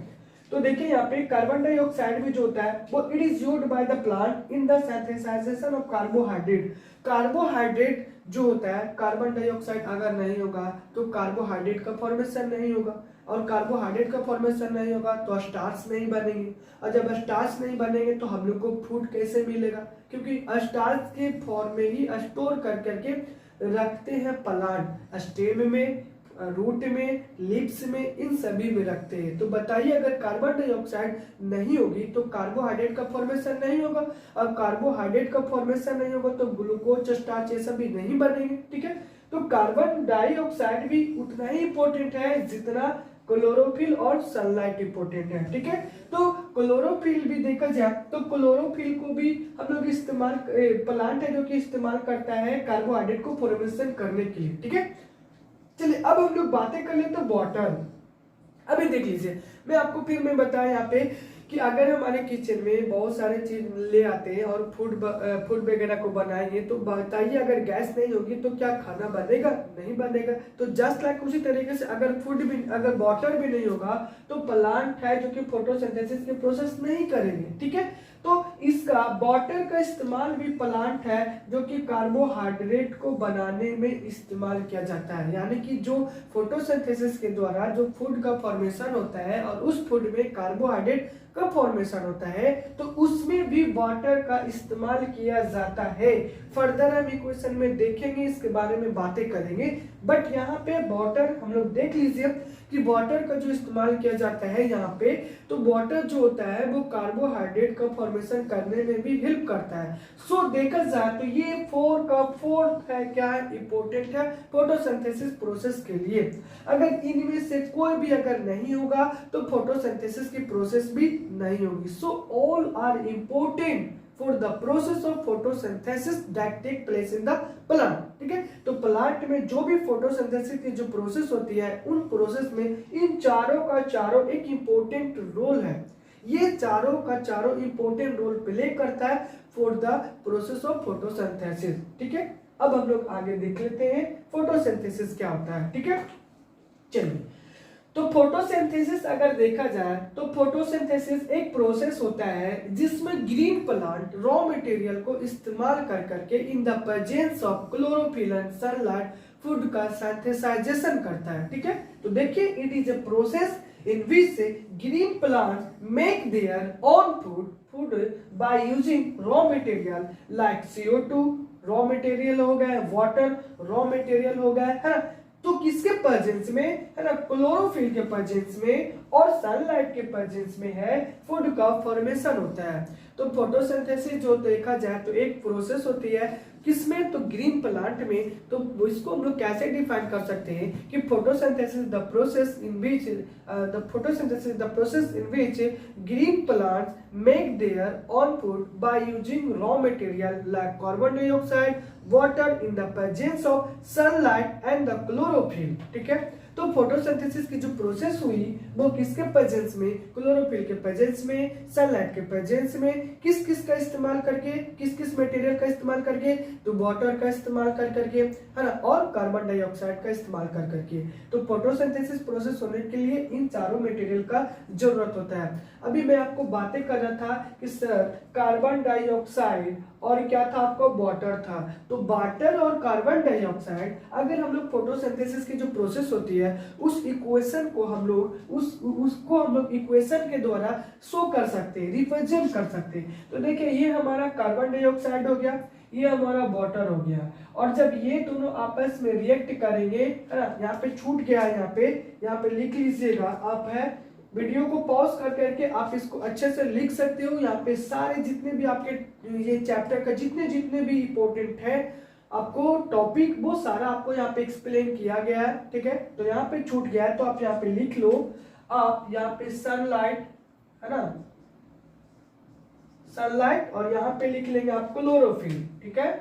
[SPEAKER 1] तो देखिए यहाँ पे कार्बन डाइऑक्साइड भी जो होता है वो it is used by the plant in the synthesization of carbohydrate. Carbohydrate जो होता है, कार्बन डाइऑक्साइड अगर नहीं होगा तो कार्बोहाइड्रेट का फॉर्मेशन नहीं होगा, और कार्बोहाइड्रेट का फॉर्मेशन नहीं होगा तो स्टार्च नहीं बनेंगे, और जब स्टार्च नहीं बनेंगे तो हम लोग को फूड कैसे मिलेगा, क्योंकि स्टार्च के फॉर्म में ही स्टोर कर करके रखते हैं प्लांट, स्टेम में, रूट में, लिप्स में, इन सभी में रखते हैं। तो बताइए अगर कार्बन डाइऑक्साइड नहीं होगी तो कार्बोहाइड्रेट का फॉर्मेशन नहीं होगा, और कार्बोहाइड्रेट का फॉर्मेशन नहीं होगा तो ग्लूकोज, स्टार्च ये सभी नहीं बनेंगे, ठीक है। तो कार्बन डाइऑक्साइड भी उतना ही इंपॉर्टेंट है जितना क्लोरोफिल और सनलाइट इंपॉर्टेंट है, ठीक है। तो क्लोरोफिल भी देखा जाए तो क्लोरोफिल को भी हम लोग इस्तेमाल, प्लांट है जो कि इस्तेमाल करता है कार्बोहाइड्रेट को फॉर्मेशन करने के लिए, ठीक है। चलिए अब हम लोग बातें कर लेते हैं वाटर। अभी देख लीजिए, मैं आपको फिर मैं बताया यहाँ पे कि अगर हमारे किचन में बहुत सारे चीज ले आते हैं और फूड वगैरह को बनाएंगे तो बताइए अगर गैस नहीं होगी तो क्या खाना बनेगा, नहीं बनेगा। तो जस्ट लाइक उसी तरीके से अगर फूड भी, अगर वाटर भी नहीं होगा तो प्लांट है जो कि फोटोसिंथेसिस की प्रोसेस नहीं करेंगे, ठीक है। तो इसका वाटर का इस्तेमाल भी प्लांट है जो कि कार्बोहाइड्रेट को बनाने में इस्तेमाल किया जाता है, यानी कि जो फोटोसिंथेसिस के द्वारा जो फूड का फॉर्मेशन होता है और उस फूड में कार्बोहाइड्रेट का फॉर्मेशन होता है तो उसमें भी वाटर का इस्तेमाल किया जाता है। फर्दर हम इक्वेशन में देखेंगे, इसके बारे में बातें करेंगे, बट यहाँ पे वाटर हम लोग देख लीजिए कि वाटर का जो इस्तेमाल किया जाता है यहाँ पे, तो वाटर जो होता है वो कार्बोहाइड्रेट का फॉर्मेशन करने में भी हेल्प करता है। सो देखा जाए तो ये फोर्थ है, क्या है, इंपॉर्टेंट है फोटोसिंथेसिस प्रोसेस के लिए। अगर इनमें से कोई भी अगर नहीं होगा तो फोटोसिंथेसिस की प्रोसेस भी नहीं होगी। So all are important for the process of photosynthesis that take place in the plant, ठीक है। तो प्लांट में जो भी फोटोसिंथेसिस की जो प्रोसेस होती है उन प्रोसेस में इन चारों का चारों एक इंपॉर्टेंट रोल है। ये चारों का चारों इंपॉर्टेंट रोल प्ले करता है for the process of photosynthesis, ठीक है। अब हम लोग आगे देख लेते हैं फोटोसिंथेसिस क्या होता है, ठीक है। चलिए, तो फोटोसिंथेसिस अगर देखा जाए तो फोटोसिंथेसिस एक प्रोसेस होता है जिसमें ग्रीन प्लांट रॉ मटेरियल को इस्तेमाल कर करके in the presence of chlorophyll and sunlight food का सिंथेसाइजेशन करता है, ठीक है। तो देखिए, it is a process in which green plants make their own food by using raw material like CO2 raw material हो गया, water raw material हो गया, है ना। तो किसके प्रेजेंस में है ना, क्लोरोफिल के प्रेजेंस में और सनलाइट के प्रेजेंस में है फूड का फॉर्मेशन होता है। तो फोटोसिंथेसिस जो देखा जाए तो एक प्रोसेस होती है किसमें, तो ग्रीन प्लांट में। तो इसको हम लोग कैसे डिफाइन कर सकते हैं कि photosynthesis the process in which green plants make their own food by using raw material like carbon dioxide, water in the presence of sunlight and the chlorophyll, ठीक है। तो फोटोसिंथेसिस की जो प्रोसेस हुई वो किसके प्रेजेंस में, क्लोरोफिल के प्रेजेंस में, सनलाइट के प्रेजेंस में, किस किस का इस्तेमाल करके, किस किस मटेरियल का इस्तेमाल करके, तो वाटर का इस्तेमाल कर करके, है ना, और कार्बन डाइऑक्साइड का इस्तेमाल कर करके। तो फोटोसिंथेसिस प्रोसेस होने के लिए इन चारों मटेरियल का जरूरत होता है। अभी मैं आपको बातें कर रहा था कि सर कार्बन डाइऑक्साइड और क्या था आपका, वाटर था। तो वाटर और कार्बन डाइऑक्साइड, अगर हम लोग फोटोसिंथेसिस की जो प्रोसेस होती है उस इक्वेशन को हम लोग उसको हम लोग इक्वेशन के द्वारा शो कर सकते हैं, रिप्रेजेंट कर सकते हैं। तो देखिए ये हमारा कार्बन डाइऑक्साइड हो गया, ये हमारा वाटर हो गया, और जब ये दोनों आपस में रिएक्ट करेंगे, है ना, यहाँ पे छूट गया है, यहाँ पे लिख लीजिएगा आप, है वीडियो को पॉज कर करके आप इसको अच्छे से लिख सकते हो। यहाँ पे सारे जितने भी आपके ये चैप्टर का जितने भी इंपॉर्टेंट है आपको टॉपिक, वो सारा आपको यहाँ पे एक्सप्लेन किया गया है, ठीक है। तो यहाँ पे छूट गया है तो आप यहाँ पे लिख लो, आप यहाँ पे सनलाइट, है ना, सनलाइट, और यहाँ पे लिख लेंगे आप क्लोरोफिल, ठीक है,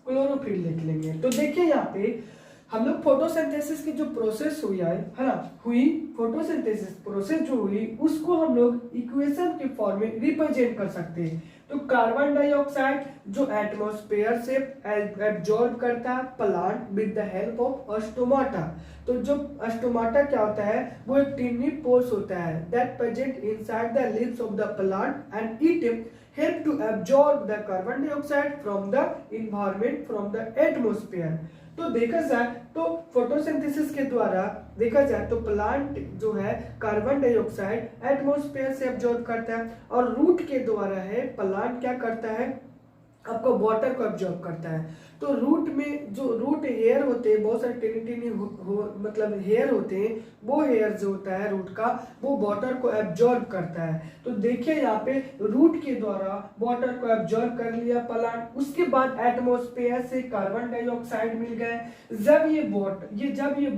[SPEAKER 1] क्लोरोफिल लिख लेंगे। तो देखिए यहाँ पे हम लोग फोटोसिंथेसिस की जो प्रोसेस हुई है ना, फोटोसिंथेसिस प्रोसेस जो हुई उसको हम लोग इक्वेशन के फॉर्म में रिप्रेजेंट कर सकते हैं। तो कार्बन डाइऑक्साइड जो एटमॉस्फेयर से एब्जॉर्ब करता है plant with the help of stomata. तो जो स्टोमाटा क्या होता है, वो एक टिनी पोर्स होता है that present inside the leaves of the plant and it help to absorb the carbon dioxide from the environment, from the atmosphere। तो देखा जाए तो फोटोसिंथेसिस के द्वारा देखा जाए तो प्लांट जो है कार्बन डाइऑक्साइड एटमॉस्फेयर से एब्जॉर्ब करता है, और रूट के द्वारा है प्लांट क्या करता है, आपको वाटर को एब्जॉर्ब करता है। तो रूट में जो रूट हेयर होते हैं, बहुत सारे टेनी मतलब हेयर होते हैं, वो हेयर जो होता है रूट का, वो वाटर को एब्जॉर्ब करता है। तो देखिए यहाँ पे रूट के द्वारा वाटर को एब्जॉर्ब कर लिया प्लांट, उसके बाद एटमॉस्फेयर से कार्बन डाइऑक्साइड मिल गए। जब ये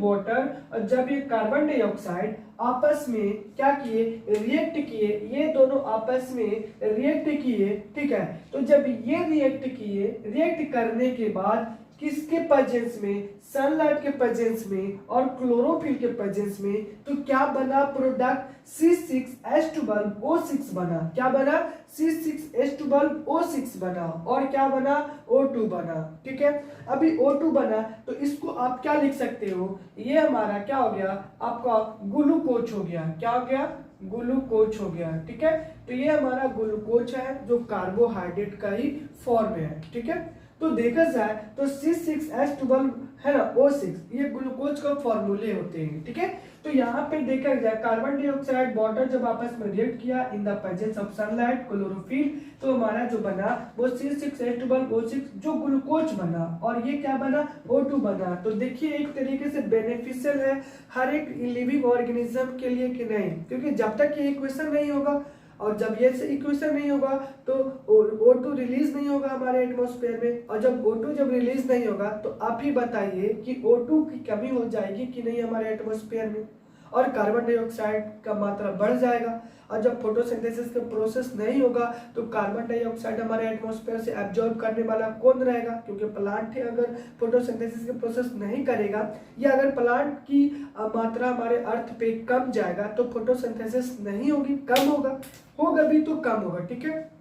[SPEAKER 1] वाटर और जब ये कार्बन डाइऑक्साइड आपस में क्या किए, रिएक्ट किए, ये दोनों आपस में रिएक्ट किए, ठीक है। तो जब ये रिएक्ट करने के बाद किसके प्रेजेंस में, सनलाइट के प्रेजेंस में और क्लोरोफिल के प्रेजेंस में, तो क्या बना प्रोडक्ट, C6H12O6 बना। क्या बना, C6H12O6 बना, और क्या बना, O2 बना, ठीक है। अभी O2 बना तो इसको आप क्या लिख सकते हो, ये हमारा क्या हो गया, आपका ग्लूकोज हो गया। क्या हो गया, ग्लूकोज हो गया, ठीक है। तो ये हमारा ग्लूकोज है जो कार्बोहाइड्रेट का ही फॉर्म है, ठीक है। तो देखा जाए तो C6H12 है ना, O6, ये ग्लूकोज का फॉर्मूले होते हैं, ठीक है। तो यहाँ पे देखा जाए कार्बन डाइऑक्साइड वाटर जब आपस में रिएक्ट किया in the presence of sunlight chlorophyll, तो हमारा जो बना वो C6H12O6 जो ग्लूकोज बना, और ये क्या बना, O2 बना। तो देखिए एक तरीके से बेनिफिशियल है हर एक लिविंग ऑर्गेनिज्म के लिए कि नहीं, क्योंकि जब तक ये इक्वेशन नहीं होगा और जब ये इक्वेशन नहीं होगा तो O2 रिलीज नहीं होगा हमारे एटमॉस्फेयर में, और जब O2 जब रिलीज नहीं होगा तो आप ही बताइए कि O2 की कमी हो जाएगी कि नहीं हमारे एटमॉस्फेयर में, और कार्बन डाइऑक्साइड का मात्रा बढ़ जाएगा। और जब फोटोसिंथेसिस का प्रोसेस नहीं होगा तो कार्बन डाइऑक्साइड हमारे एटमॉस्फेयर से एब्जॉर्ब करने वाला कौन रहेगा, क्योंकि प्लांट अगर फोटोसिंथेसिस का प्रोसेस नहीं करेगा, या अगर प्लांट की मात्रा हमारे अर्थ पे कम जाएगा तो फोटोसिंथेसिस नहीं होगी, कम होगा भी तो कम होगा, ठीक है।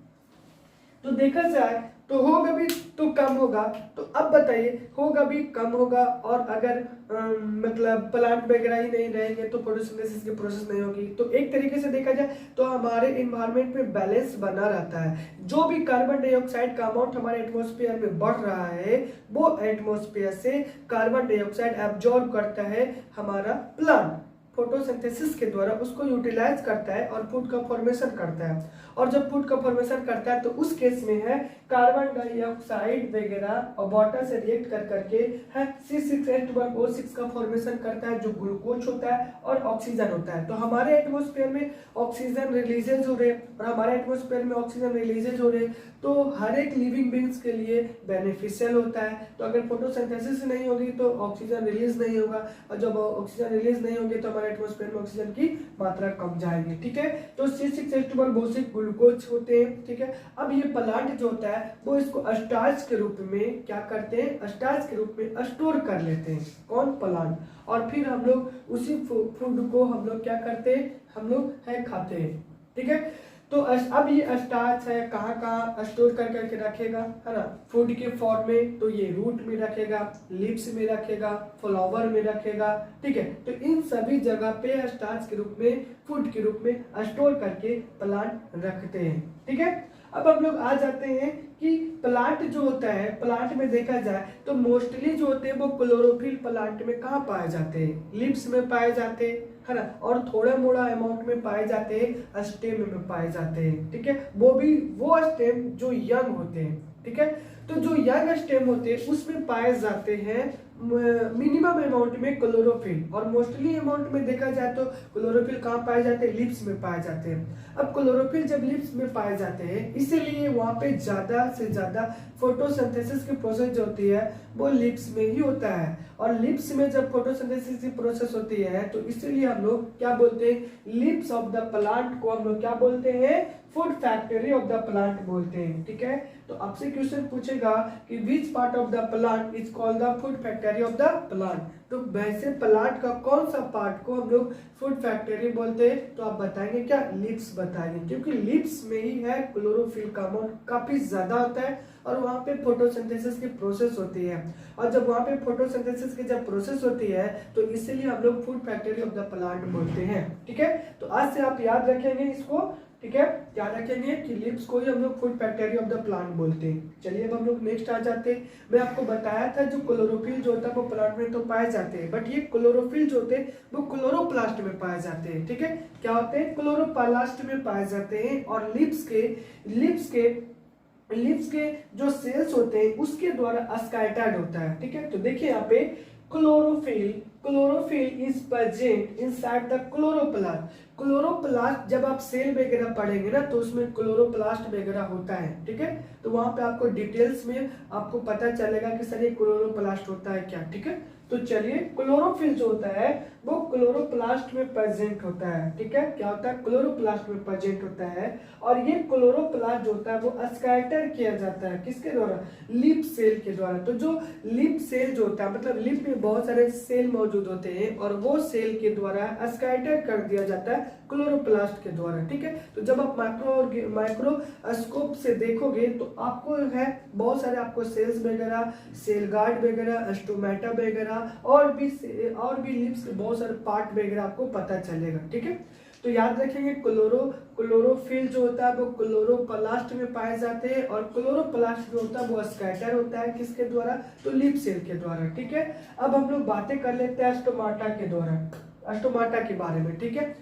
[SPEAKER 1] तो देखा जाए तो होगा भी तो कम होगा। तो अब बताइए होगा भी कम होगा, और अगर मतलब प्लांट वगैरह ही नहीं रहेंगे तो फोटोसिंथेसिस की प्रोसेस नहीं होगी। तो एक तरीके से देखा जाए तो हमारे एनवायरनमेंट में बैलेंस बना रहता है। जो भी कार्बन डाइऑक्साइड का अमाउंट हमारे एटमॉस्फेयर में बढ़ रहा है वो एटमॉस्फेयर से कार्बन डाइऑक्साइड एब्जॉर्ब करता है हमारा प्लांट, फोटोसिंथेसिस के द्वारा उसको यूटिलाइज करता है और फूड का फॉर्मेशन करता है। और जब फूड का फॉर्मेशन करता है तो उस केस में है कार्बन डाइऑक्साइड वगैरह और वाटर से रिएक्ट कर करके है C6H12O6 का फॉर्मेशन करता है जो ग्लूकोज होता है और ऑक्सीजन होता है। तो हमारे एटमॉस्फेयर में ऑक्सीजन रिलीजेज हो रहे और हमारे एटमॉस्फेयर में ऑक्सीजन रिलीजेज हो रहे, तो हर एक लिविंग बींग्स के लिए बेनिफिशियल होता है। तो अगर फोटोसिंथेसिस नहीं होगी तो ऑक्सीजन रिलीज नहीं होगा, और जब ऑक्सीजन रिलीज नहीं होगी तो हमारे एटमॉस्फेयर में ऑक्सीजन की मात्रा कम जाएगी, ठीक है। तो C6H12O6 ग्लूकोज होते हैं, ठीक है। अब ये प्लांट जो होता है वो इसको स्टार्च के रूप में क्या करते हैं, स्टार्च के रूप में स्टोर कर लेते हैं, कौन, प्लांट। और फिर हम लोग उसी फूड को हम लोग क्या करते हैं, हम लोग है खाते हैं, ठीक है। तो अब ये स्टार्च है कहाँ कहाँ स्टोर कर करके रखेगा, है ना, फूड के फॉर्म में। तो ये रूट में रखेगा, लिप्स में रखेगा, फ्लावर में रखेगा, ठीक है। तो इन सभी जगह पे स्टार्च के रूप में, फूड के रूप में स्टोर करके प्लांट रखते हैं, ठीक है। अब हम लोग आ जाते हैं कि प्लांट जो होता है, प्लांट में देखा जाए तो मोस्टली जो होते हैं वो क्लोरोफिल प्लांट में कहाँ पाए जाते हैं, लीव्स में पाए जाते हैं, है ना, और थोड़ा मोड़ा अमाउंट में पाए जाते हैं स्टेम में पाए जाते हैं, ठीक है, वो भी वो स्टेम जो यंग होते हैं, ठीक है। तो जो यंग स्टेम होते हैं उसमें पाए जाते हैं मिनिमम अमाउंट में क्लोरोफिल, और मोस्टली अमाउंट में देखा जाए तो क्लोरोफिल कहाँ पाए जाते हैं, लिप्स में पाए जाते हैं। अब क्लोरोफिल जब लिप्स में पाए जाते हैं इसीलिए वहाँ पे ज्यादा से ज्यादा फोटोसिंथेसिस की प्रोसेस जो होती है वो लिप्स में ही होता है, और लिप्स में जब फोटोसिंथेसिस की प्रोसेस होती है तो इसीलिए हम लोग क्या बोलते हैं, लिप्स ऑफ द प्लांट को हम लोग क्या बोलते हैं, food factory of the plant बोलते हैं, ठीक है। तो आपसे क्वेश्चन पूछेगा कि which part of the plant is called the food factory of the plant, तो वैसे प्लांट का कौन सा पार्ट को हम लोग फूड फैक्ट्री बोलते हैं, तो आप बताएंगे क्या, लिप्स बताएंगे, क्योंकि लिप्स में ही है क्लोरोफिल का अमाउंट काफी ज्यादा होता है और वहाँ पे फोटोसिंथेसिस की प्रोसेस होती है, और जब वहाँ पे फोटोसिंथेसिस की जब प्रोसेस होती है तो इसीलिए हम लोग food factory of the plant बोलते हैं, ठीक है। तो आज से आप याद रखेंगे इसको, ठीक है, याद रखेंगे कि लिप्स को ही हम लोग food factory of the plant बोलते हैं। चलिए अब हम लोग नेक्स्ट आ जाते हैं। मैं आपको बताया था जो क्लोरोफिल जो होता है वो प्लांट में तो पाए जाते हैं, बट ये क्लोरोफिल जो होते हैं वो क्लोरोप्लास्ट में पाए जाते हैं, ठीक है, क्या होते हैं, क्लोरोप्लास्ट में पाए जाते हैं, और लिप्स के जो सेल्स होते हैं उसके द्वारा स्कैटर्ड होता है, ठीक है। तो देखिए यहाँ पे chlorophyll is present inside the chloroplast. Chloroplast जब आप सेल वगैरह पढ़ेंगे ना तो उसमें क्लोरोप्लास्ट वगैरह होता है, ठीक है, तो वहां पे आपको डिटेल्स में आपको पता चलेगा कि सर ये क्लोरोप्लास्ट होता है क्या, ठीक है। तो चलिए क्लोरोफिल जो होता है वो क्लोरोप्लास्ट में प्रेजेंट होता है, ठीक है, क्या होता है, क्लोरोप्लास्ट में प्रेजेंट होता है, और ये क्लोरोप्लास्ट जो होता है वो स्कैटर किया जाता है किसके द्वारा, लिप सेल के द्वारा। तो जो लिप सेल जो होता है मतलब लिप में बहुत सारे सेल मौजूद होते हैं और वो सेल के द्वारा स्कैटर कर दिया जाता है क्लोरोप्लास्ट के द्वारा, ठीक है। तो जब आप माइक्रोस्कोप से देखोगे तो आपको है बहुत सारे आपको सेल्स वगैरह, सेल गार्ड वगैरह, स्टोमेटा वगैरह और भी लिप्स के बहुत सारे पार्ट वगैरह आपको पता चलेगा, ठीक है। तो याद रखेंगे क्लोरोफिल जो होता है वो क्लोरोप्लास्ट में पाए जाते हैं, और क्लोरोप्लास्ट जो होता है वो स्कैटर होता है किसके द्वारा, तो लिप सेल के द्वारा, ठीक है। अब हम लोग बातें कर लेते हैं स्टोमाटा के द्वारा, स्टोमाटा के बारे में, ठीक है।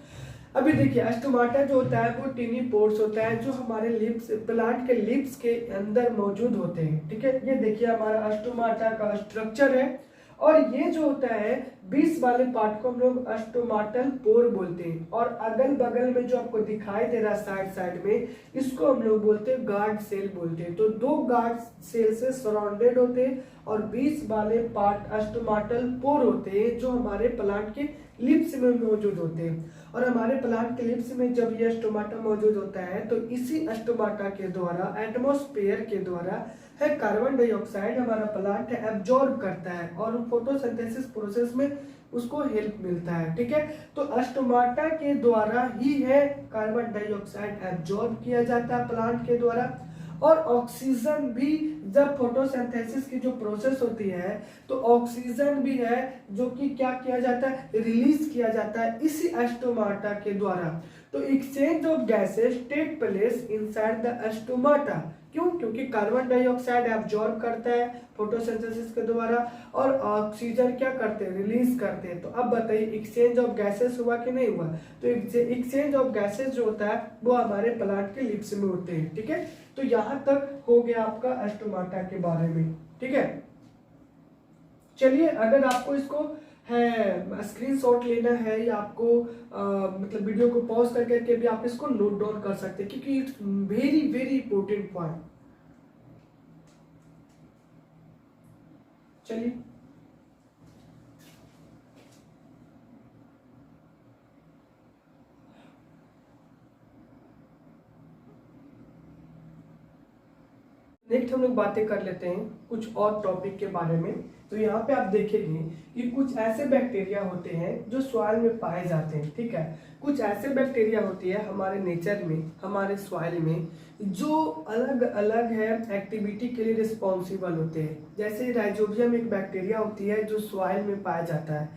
[SPEAKER 1] अभी देखिए स्टोमाटा जो होता है वो टिनी पोर्स होता है जो हमारे लिप्स, प्लांट के लिप्स के अंदर मौजूद होते हैं, ठीक है। ये देखिए हमारा स्टोमाटा का स्ट्रक्चर है, और ये जो होता है 20 वाले पार्ट को हम लोग स्टोमाटल पोर बोलते हैं, और अगल बगल में जो आपको दिखाई दे रहा है साइड में इसको हम लोग बोलते हैं गार्ड सेल बोलते हैं। तो 2 गार्ड सेल से सराउंडेड होते हैं, और 20 वाले पार्ट स्टोमाटल पोर होते हैं जो हमारे प्लांट के लिप्स में मौजूद होते हैं। और हमारे प्लांट के लिप्स में जब यह स्टोमाटा मौजूद होता है तो इसी स्टोमाटा के द्वारा एटमॉस्फेयर के द्वारा है कार्बन डाइऑक्साइड हमारा प्लांट एब्जॉर्ब करता है, और फोटोसिंथेसिस प्रोसेस में उसको हेल्प मिलता है, ठीक है। तो स्टोमाटा के द्वारा ही है कार्बन डाइऑक्साइड एब्जॉर्ब किया जाता है प्लांट के द्वारा, और ऑक्सीजन भी जब फोटोसिंथेसिस की जो प्रोसेस होती है तो ऑक्सीजन भी है जो कि क्या किया जाता है, रिलीज किया जाता है इसी स्टोमाटा के द्वारा। तो exchange of gases take place inside the stomata, क्यों, क्योंकि कार्बन डाइऑक्साइड एब्जॉर्ब करता है फोटोसिंथेसिस के द्वारा, और ऑक्सीजन क्या करते हैं, रिलीज करते हैं। तो अब बताइए एक्सचेंज ऑफ गैसेस हुआ कि नहीं हुआ, तो एक्सचेंज ऑफ गैसेस जो होता है वो हमारे प्लांट के लिप्स में होते हैं, ठीक है। तो यहाँ तक हो गया आपका स्टोमाटा के बारे में, ठीक है। चलिए अगर आपको इसको है स्क्रीनशॉट लेना है या आपको मतलब वीडियो को पॉज करके भी आप इसको नोट डाउन कर सकते हैं क्योंकि it's very very important point. चलिए नेक्स्ट हम लोग बातें कर लेते हैं कुछ और टॉपिक के बारे में। तो यहाँ पे आप देखेंगे कि कुछ ऐसे बैक्टीरिया होते हैं जो सॉइल में पाए जाते हैं, ठीक है। कुछ ऐसे बैक्टीरिया होती है हमारे नेचर में, हमारे सॉइल में, जो अलग अलग है एक्टिविटी के लिए रिस्पॉन्सिबल होते हैं। जैसे राइजोबियम एक बैक्टीरिया होती है जो सॉइल में पाया जाता है।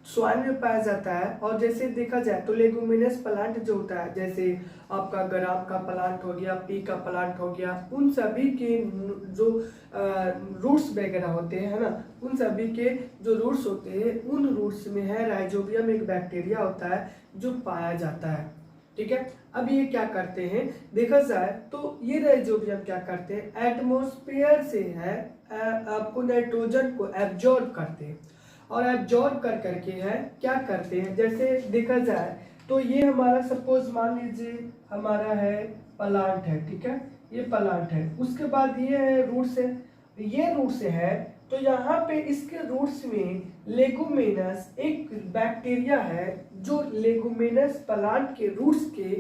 [SPEAKER 1] सॉइल में पाया जाता है। और जैसे देखा जाए तो लेगुमिनस प्लांट जो होता है, जैसे आपका ग्राम का प्लांट हो गया, पी का प्लांट हो गया, उन सभी के जो रूट्स वगैरह होते हैं, है ना, उन सभी के जो रूट्स होते हैं, उन रूट्स में है राइजोबियम, एक बैक्टीरिया होता है जो पाया जाता है। ठीक है, अब ये क्या करते हैं, देखा जाए तो ये राइजोबियम क्या करते हैं, एटमॉस्फेयर से है आपको नाइट्रोजन को एब्जॉर्ब करते हैं, और एब्जॉर्ब कर करके है क्या करते हैं, जैसे देखा जाए तो ये हमारा सपोज मान लीजिए हमारा है प्लांट है, ठीक है, ये प्लांट है, उसके बाद ये है रूट्स है, ये रूट्स है, तो यहाँ पे इसके रूट्स में लेगुमिनस एक बैक्टीरिया है जो लेगुमिनस प्लांट के रूट्स के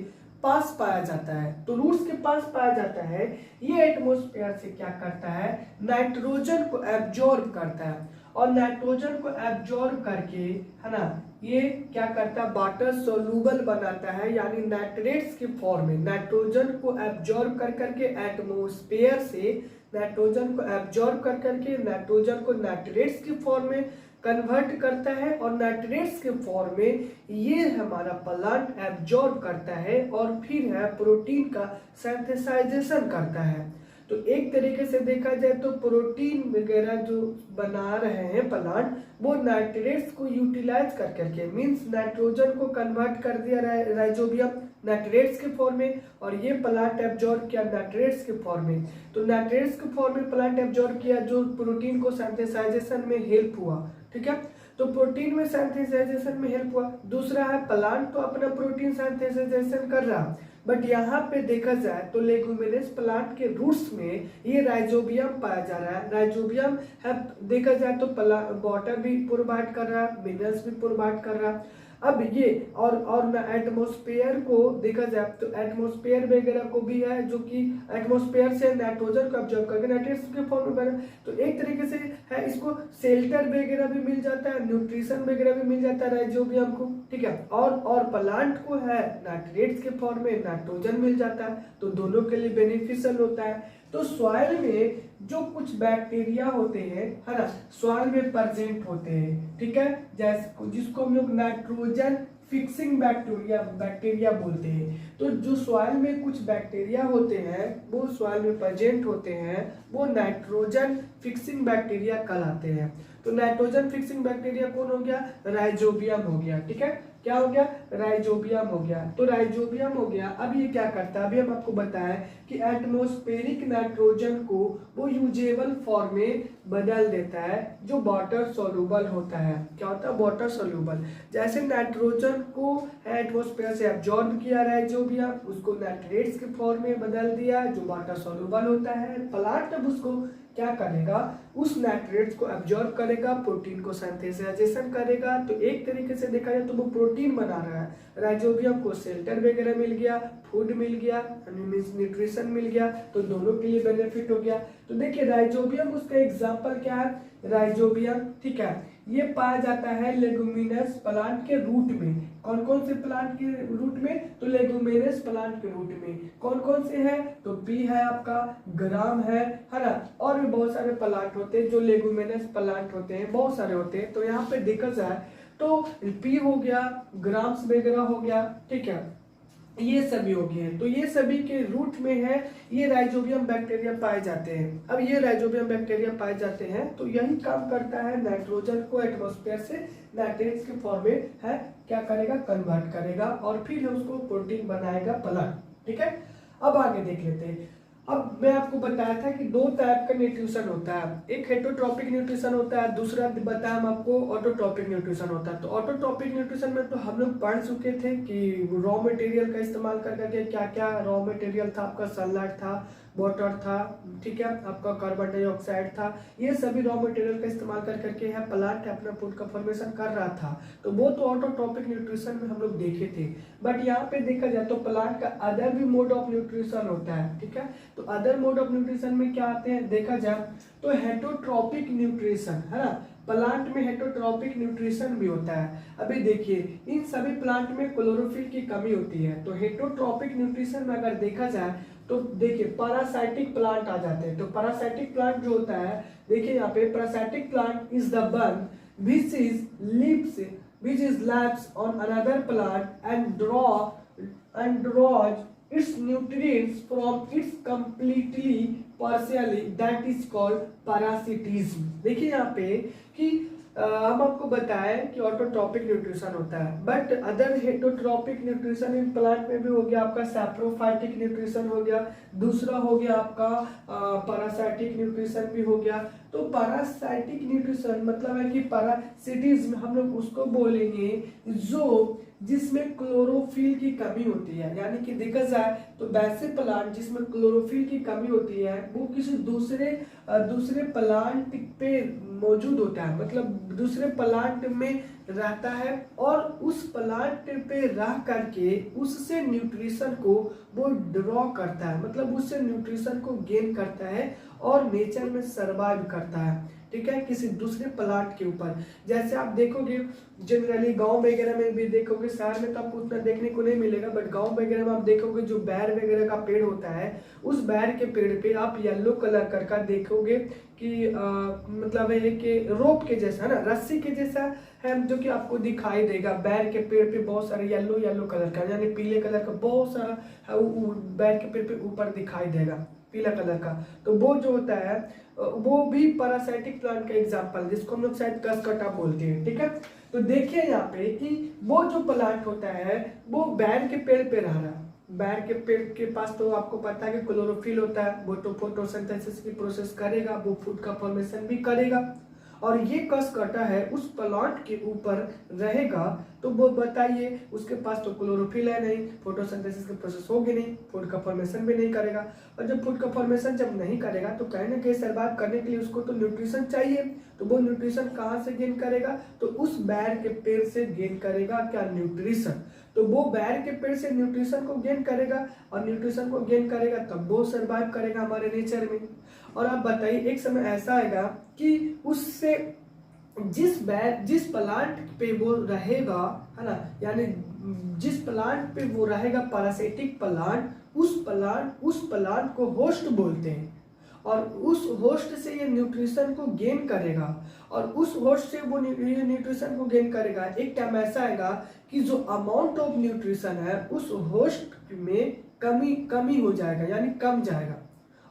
[SPEAKER 1] पास पाया जाता है। तो रूट्स के पास पाया जाता है, ये एटमॉस्फेयर से क्या करता है, नाइट्रोजन को एब्जॉर्ब करता है, और नाइट्रोजन को एब्जॉर्ब करके, है ना, ये क्या करता है, वाटर सोल्यूबल बनाता है, यानी नाइट्रेट्स के फॉर्म में नाइट्रोजन को एब्जॉर्ब कर करके एटमॉस्फेयर से नाइट्रोजन को एब्जॉर्ब कर करके नाइट्रोजन को नाइट्रेट्स के फॉर्म में कन्वर्ट करता है, और नाइट्रेट्स के फॉर्म में ये हमारा प्लांट एब्जॉर्ब करता है और फिर है प्रोटीन का सिंथेसाइजेशन करता है। तो एक तरीके से देखा जाए तो प्रोटीन वगैरह जो बना रहे हैं प्लांट, वो नाइट्रेट्स को यूटिलाइज कर करके, मींस नाइट्रोजन को कन्वर्ट कर दिया राइजोबियम नाइट्रेट्स के फॉर्म में, और ये प्लांट एब्जॉर्ब किया नाइट्रेट्स के फॉर्म में। तो नाइट्रेट्स के फॉर्म में प्लांट एब्जॉर्ब किया, जो प्रोटीन को सिंथेसाइजेशन में हेल्प हुआ। ठीक है, तो प्रोटीन में सिंथेसाइजेशन में हेल्प हुआ। दूसरा है प्लांट तो अपना प्रोटीन सिंथेसाइजेशन कर रहा, बट यहाँ पे देखा जाए तो लेगुमिनस प्लांट के रूट्स में ये राइजोबियम पाया जा रहा है। राइजोबियम है, देखा जाए तो वाटर भी प्रोवाइड कर रहा है, मिनरल्स भी प्रोवाइड कर रहा है। अब ये और एटमॉस्फेयर को देखा जाए तो एटमॉस्फेयर वगैरह को भी है, जो कि एटमॉस्फेयर से नाइट्रोजन को ऑब्जर्व करके नाइट्रेट्स के फॉर्म में बना, तो एक तरीके से है, इसको शेल्टर वगैरह भी मिल जाता है, न्यूट्रिशन वगैरह भी मिल जाता है राइजोबियम को। ठीक है, और प्लांट को है नाइट्रेट्स के फॉर्म में नाइट्रोजन मिल जाता है, तो दोनों के लिए बेनिफिशियल होता है। तो सॉइल में जो कुछ बैक्टीरिया होते हैं, है ना, सॉइल में प्रेजेंट होते हैं, ठीक है, जैसे जिसको हम लोग नाइट्रोजन फिक्सिंग बैक्टीरिया बोलते हैं। तो जो सॉइल में कुछ बैक्टीरिया होते हैं, वो सॉइल में प्रेजेंट होते हैं, वो नाइट्रोजन फिक्सिंग बैक्टीरिया कहलाते हैं। तो नाइट्रोजन फिक्सिंग बैक्टीरिया कौन हो गया, राइजोबियम हो गया। ठीक है, क्या हो गया, राइजोबियम हो गया। तो राइजोबियम हो गया। अब ये क्या करता है, अभी हम आपको बताएं कि एटमॉस्फेरिक नाइट्रोजन को वो यूजेबल फॉर्म में बदल देता है, जो वाटर सोल्यूबल होता है। क्या होता है, वाटर सोल्यूबल। जैसे नाइट्रोजन को एटमॉस्फेयर से एब्जॉर्ब किया राइजोबियम, उसको नाइट्रेट्स के फॉर्म में बदल दिया, जो वाटर सोल्यूबल होता है। प्लांट अब उसको क्या करेगा, उस नाइट्रेट्स को एब्जॉर्ब करेगा, प्रोटीन को सिंथेसाइजेशन करेगा। तो एक तरीके से देखा जाए तो वो प्रोटीन बना रहा है। राइजोबियम को शेल्टर वगैरह मिल गया, फूड मिल गया, न्यूट्रिशन मिल गया, तो दोनों के लिए बेनिफिट हो गया। तो देखिए राइजोबियम, उसका एग्जांपल क्या है, राइजोबियम, ठीक है, ये पाया जाता है लेगुमिनस प्लांट के रूट में। कौन कौन से प्लांट के रूट में, तो लेगुमिनस प्लांट के रूट में कौन कौन से हैं, तो पी है आपका, ग्राम है ना, और भी बहुत सारे प्लांट होते हैं जो लेगुमिनस प्लांट होते हैं, बहुत सारे होते हैं। तो यहाँ पे देखा जाए तो पी हो गया, ग्राम्स वगैरह हो गया, ठीक है, ये सभी हो गए हैं। तो ये सभी के रूट में है ये राइजोबियम बैक्टीरिया पाए जाते हैं। अब ये राइजोबियम बैक्टीरिया पाए जाते हैं, तो यही काम करता है, नाइट्रोजन को एटमॉस्फेयर से नाइट्रेट्स के फॉर्म में है क्या करेगा, कन्वर्ट करेगा, और फिर उसको प्रोटीन बनाएगा प्लांट। ठीक है, अब आगे देख लेते हैं। अब मैं आपको बताया था कि दो टाइप का न्यूट्रिशन होता है, एक हेटरोट्रॉपिक न्यूट्रिशन होता है, दूसरा बताया हम आपको ऑटोट्रॉपिक न्यूट्रिशन होता है। तो ऑटोट्रॉपिक न्यूट्रिशन में तो हम लोग पढ़ चुके थे कि रॉ मटेरियल का इस्तेमाल कर करके क्या क्या रॉ मटेरियल था, आपका सनलाइट था, वाटर था, ठीक है, आपका कार्बन डाइऑक्साइड था, ये सभी रॉ मटेरियल का इस्तेमाल कर करके है प्लांट अपना फूड का फॉर्मेशन कर रहा था। तो वो तो ऑटोट्रॉपिक न्यूट्रिशन में हम लोग देखे थे। बट यहाँ पे देखा जाए तो प्लांट का अदर भी मोड ऑफ न्यूट्रिशन होता है। ठीक है, तो अदर मोड ऑफ न्यूट्रिशन में क्या आते हैं, देखा जाए तो हेटरोट्रॉपिक न्यूट्रिशन, है ना, प्लांट में हेटरोट्रॉपिक न्यूट्रिशन भी होता है। अभी देखिए इन सभी प्लांट में क्लोरोफिल की कमी होती है। तो हेटरोट्रॉपिक न्यूट्रिशन में अगर देखा जाए तो देखिए पैरासाइटिक प्लांट आ जाते हैं। तो पैरासाइटिक प्लांट जो होता है, देखिए यहाँ पे parasitic plant is the one which is lives which is labs on another plant and draws its nutrients from its completely partially, that is called parasitism। देखिए यहाँ पे कि हम आपको बताएं कि ऑटोट्रॉपिक न्यूट्रिशन होता है, but other heterotrophic nutrition in plant में भी हो गया आपका सैप्रोफाइटिक न्यूट्रिशन हो गया, दूसरा हो गया आपका पैरासाइटिक न्यूट्रिशन भी हो गया। तो पैरासाइटिक न्यूट्रिशन मतलब है कि पैरासिटिज्म हम लोग उसको बोलेंगे जो जिसमें क्लोरोफिल की कमी होती है, यानी कि देखा जाए तो वैसे प्लांट जिसमें क्लोरोफिल की कमी होती है वो किसी दूसरे प्लांट पे मौजूद होता है, मतलब दूसरे प्लांट में रहता है और उस प्लांट पे रह करके उससे न्यूट्रिशन को वो ड्रॉ करता है, मतलब उससे न्यूट्रिशन को गेन करता है और नेचर में सर्वाइव करता है, ठीक है, किसी दूसरे प्लांट के ऊपर। जैसे आप देखोगे जनरली गांव वगैरह में भी देखोगे, शहर में तो आपको उतना देखने को नहीं मिलेगा, बट गांव वगैरह में आप देखोगे जो बैर वगैरह का पेड़ होता है उस बैर के पेड़ पे आप येलो कलर का देखोगे कि मतलब है कि रोप के जैसा ना, रस्सी के जैसा है जो कि आपको दिखाई देगा। बैर के पेड़ पे बहुत सारे येलो कलर का यानी पीले कलर का बहुत सारा बैर के पेड़ पे ऊपर दिखाई देगा पीला कलर का। तो वो जो होता है वो भी पैरासाइटिक प्लांट का एग्जांपल है जिसको हम लोग शायद कसकटा बोलते हैं, ठीक है। तो देखिए यहाँ पे कि वो जो प्लांट होता है वो बैर के पेड़ पे रह रहा है, बैर के पेड़ के पास तो आपको पता है कि क्लोरोफिल होता है, वो तो फोटोसिंथेसिस की प्रोसेस करेगा, वो फूड का फॉर्मेशन भी करेगा और ये कसकटा है उस प्लांट के ऊपर रहेगा। तो वो बताइए उसके पास तो क्लोरोफिल है नहीं, फोटोसिंथेसिस की प्रोसेस होगी नहीं, फूड का फॉर्मेशन भी नहीं करेगा, और जब फूड का फॉर्मेशन जब नहीं करेगा तो कहीं ना कहीं सर्वाइव करने के लिए उसको तो न्यूट्रिशन चाहिए। तो वो न्यूट्रिशन कहाँ से गेन करेगा, तो उस बैर के पेड़ से गेन करेगा क्या, न्यूट्रिशन। तो वो बैर के पेड़ से न्यूट्रिशन को गेन करेगा और न्यूट्रिशन को गेन करेगा तब वो सर्वाइव करेगा हमारे नेचर में। और आप बताइए एक समय ऐसा आएगा कि उससे जिस प्लांट पे वो रहेगा, है ना, यानी जिस प्लांट पे वो रहेगा पैरासिटिक प्लांट, उस प्लांट को होस्ट बोलते हैं और उस होस्ट से ये न्यूट्रिशन को गेन करेगा और उस होस्ट से वो ये न्यूट्रिशन को गेन करेगा। एक टाइम ऐसा आएगा कि जो अमाउंट ऑफ न्यूट्रिशन है उस होस्ट में कमी हो जाएगा, यानी कम जाएगा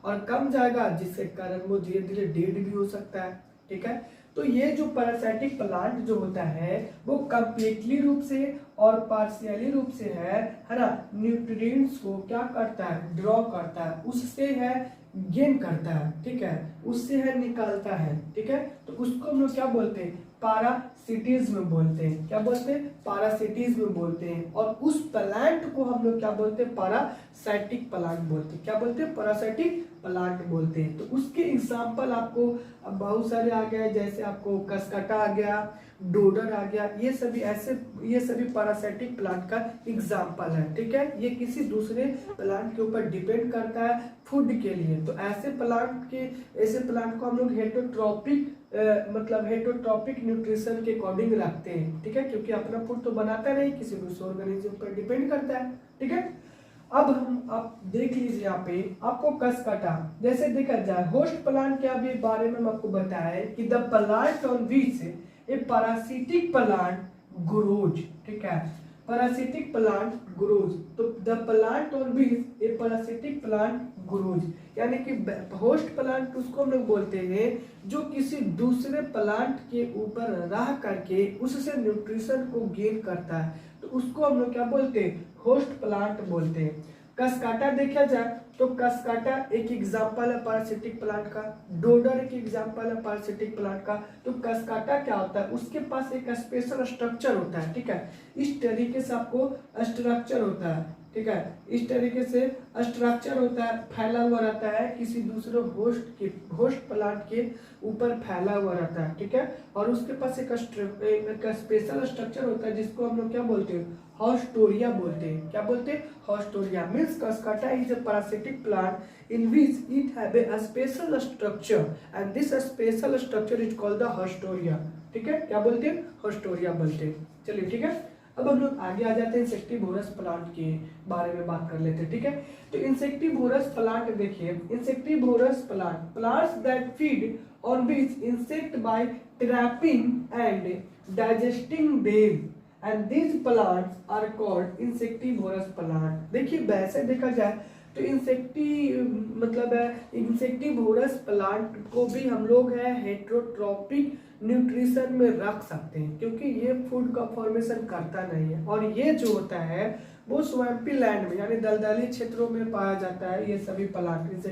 [SPEAKER 1] और कम जाएगा जिसके कारण वो धीरे धीरे डेड भी हो सकता है, ठीक है। तो ये जो पैरासाइटिक प्लांट जो होता है वो कंप्लीटली रूप से और पार्शियली रूप से है ना, न्यूट्रिएंट्स को क्या करता है, ड्रॉ करता है, उससे है गेन करता है, ठीक है, उससे है निकालता है, ठीक है। तो उसको हम लोग क्या बोलते हैं, पैरासिटिज्म बोलते हैं। क्या बोलते हैं, पैरासिटिज्म बोलते हैं। और उस प्लांट को हम लोग क्या बोलते हैं, पैरासाइटिक प्लांट बोलते हैं। क्या बोलते हैं, पैरासाइटिक प्लांट बोलते हैं। तो उसके एग्जाम्पल आपको अब बहुत सारे आ गए, जैसे आपको कसकटा आ गया, डोडर आ गया, ये सभी पैरासाइटिक प्लांट का एग्जाम्पल है, ठीक है। ये किसी दूसरे प्लांट के ऊपर डिपेंड करता है फूड के लिए। तो ऐसे प्लांट को हम लोग हेटरोट्रॉपिक न्यूट्रिशन के अकॉर्डिंग रखते हैं, ठीक है, क्योंकि अपना फूड तो बनाता नहीं, किसी दूसरे ऑर्गेनिज्म पर डिपेंड करता है, ठीक है। अब आप देख लीजिए यहाँ पे आपको कसकटा जैसे देखा जाए, होस्ट प्लांट के अभी बारे में हम आपको बताया कि the plant on which A parasitic plant grows, ठीक है, पैरासिटिक प्लांट ग्रोज। तो the plant on which A parasitic plant grows, यानी कि होस्ट प्लांट उसको हम लोग बोलते हैं जो किसी दूसरे प्लांट के ऊपर रह करके उससे न्यूट्रिशन को गेन करता है, तो उसको हम लोग क्या बोलते हैं, होस्ट प्लांट बोलते हैं। कसकाटा देखा जाए तो कसकाटा एक एग्जाम्पल है पैरासिटिक प्लांट का, डोडर एक एग्जाम्पल है पैरासिटिक प्लांट का। तो कसकाटा क्या होता है, उसके पास एक स्पेशल स्ट्रक्चर होता है, ठीक है, इस तरीके से आपको स्ट्रक्चर होता है, ठीक है, इस तरीके से स्ट्रक्चर होता है, फैला हुआ रहता है, किसी दूसरे होस्ट प्लांट के ऊपर फैला हुआ रहता है, ठीक है। और उसके पास एक स्पेशल स्ट्रक्चर होता है जिसको हम लोग क्या बोलते हैं, हॉस्टोरिया बोलते हैं। क्या बोलते हैं, haustoria. Means cuscuta is a parasitic plant in which it have a special structure and this special structure is called the haustoria, ठीक है। क्या बोलते हैं, हॉस्टोरिया बोलते हैं। चलिए ठीक है, अब हम लोग आगे आ जाते हैं इंसेक्टिवोरस प्लांट के बारे में बात कर लेते हैं, ठीक है। तो इंसेक्टिवोरस प्लांट देखिए, insectivorous plants that feed on which insect by trapping and digesting them and these plants are called insectivorous plant. देखिए वैसे देखा जाए तो इंसेक्टिवोरस प्लांट को भी हम लोग है हेटेरोट्रॉपिक न्यूट्रिशन में रख सकते हैं, क्योंकि ये फूड का फॉर्मेशन करता नहीं है, और ये जो होता है वो स्वैम्पी लैंड में यानी दलदली क्षेत्रों में पाया जाता है। ये सभी प्लांट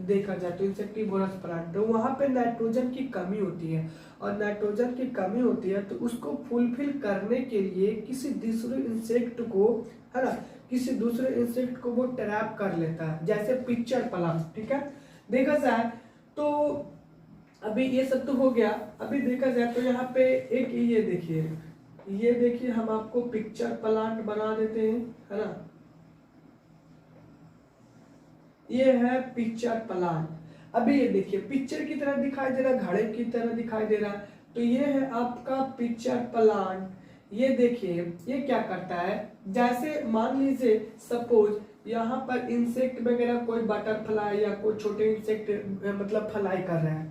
[SPEAKER 1] देखा जाए तो इंसेक्टिवोरस प्लांट, तो वहाँ पे नाइट्रोजन की कमी होती है, और नाइट्रोजन की कमी होती है तो उसको फुलफिल करने के लिए किसी दूसरे इंसेक्ट को, है ना, किसी दूसरे इंसेक्ट को वो ट्रैप कर लेता है, जैसे पिक्चर प्लांट, ठीक है। देखा जाए तो अभी ये सब तो हो गया। अभी देखा जाए तो यहाँ पे एक ये देखिए हम आपको पिक्चर प्लांट बना देते हैं, है ना। ये है पिक्चर प्लांट। अभी ये देखिए पिक्चर की तरह दिखाई दे रहा, घड़े की तरह दिखाई दे रहा, तो ये है आपका पिक्चर प्लांट। ये देखिए ये क्या करता है, जैसे मान लीजिए सपोज यहाँ पर इंसेक्ट वगैरह कोई बटरफ्लाई या कोई छोटे इंसेक्ट मतलब फ्लाई कर रहा है।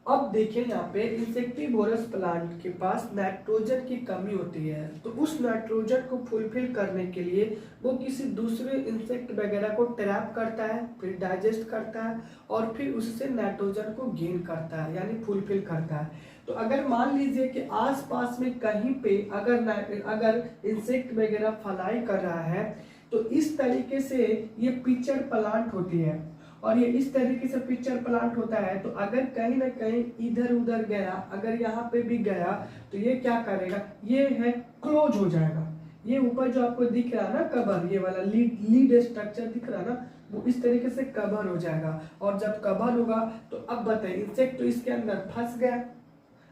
[SPEAKER 1] अब देखिए यहाँ पे इंसेक्टिवोरस प्लांट के पास नाइट्रोजन की कमी होती है, तो उस नाइट्रोजन को फुलफिल करने के लिए वो किसी दूसरे इंसेक्ट वगैरह को ट्रैप करता है, फिर डाइजेस्ट करता है, और फिर उससे नाइट्रोजन को गेन करता है यानी फुलफिल करता है। तो अगर मान लीजिए कि आसपास में कहीं पे अगर इंसेक्ट वगैरह फ्लाई कर रहा है, तो इस तरीके से ये पिक्चर प्लांट होती है, और ये इस तरीके से पिक्चर प्लांट होता है। तो अगर कहीं ना कहीं इधर उधर गया, अगर यहाँ पे भी गया, तो ये क्या करेगा, ये है क्लोज हो जाएगा। ये ऊपर जो आपको दिख रहा है ना कवर, ये वाला लीड स्ट्रक्चर दिख रहा है ना, वो इस तरीके से कवर हो जाएगा। और जब कवर होगा तो अब बताइए इंसेक्ट तो इसके अंदर फंस गया।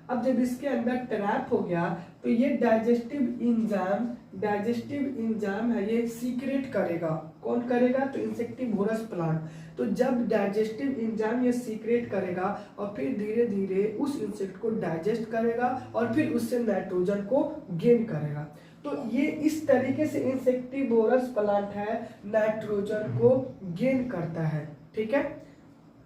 [SPEAKER 1] अब जब इसके अंदर ट्रैप हो गया तो ये डाइजेस्टिव इंजाइम है, ये सीक्रेट करेगा। कौन करेगा, तो इंसेक्टिवोरस प्लांट। तो जब डाइजेस्टिव इंजाइम ये सीक्रेट करेगा और फिर धीरे धीरे उस इंसेक्ट को डाइजेस्ट करेगा और फिर उससे नाइट्रोजन को गेन करेगा। तो ये इस तरीके से इंसेक्टिवोरस प्लांट है, नाइट्रोजन को गेन करता है, ठीक है।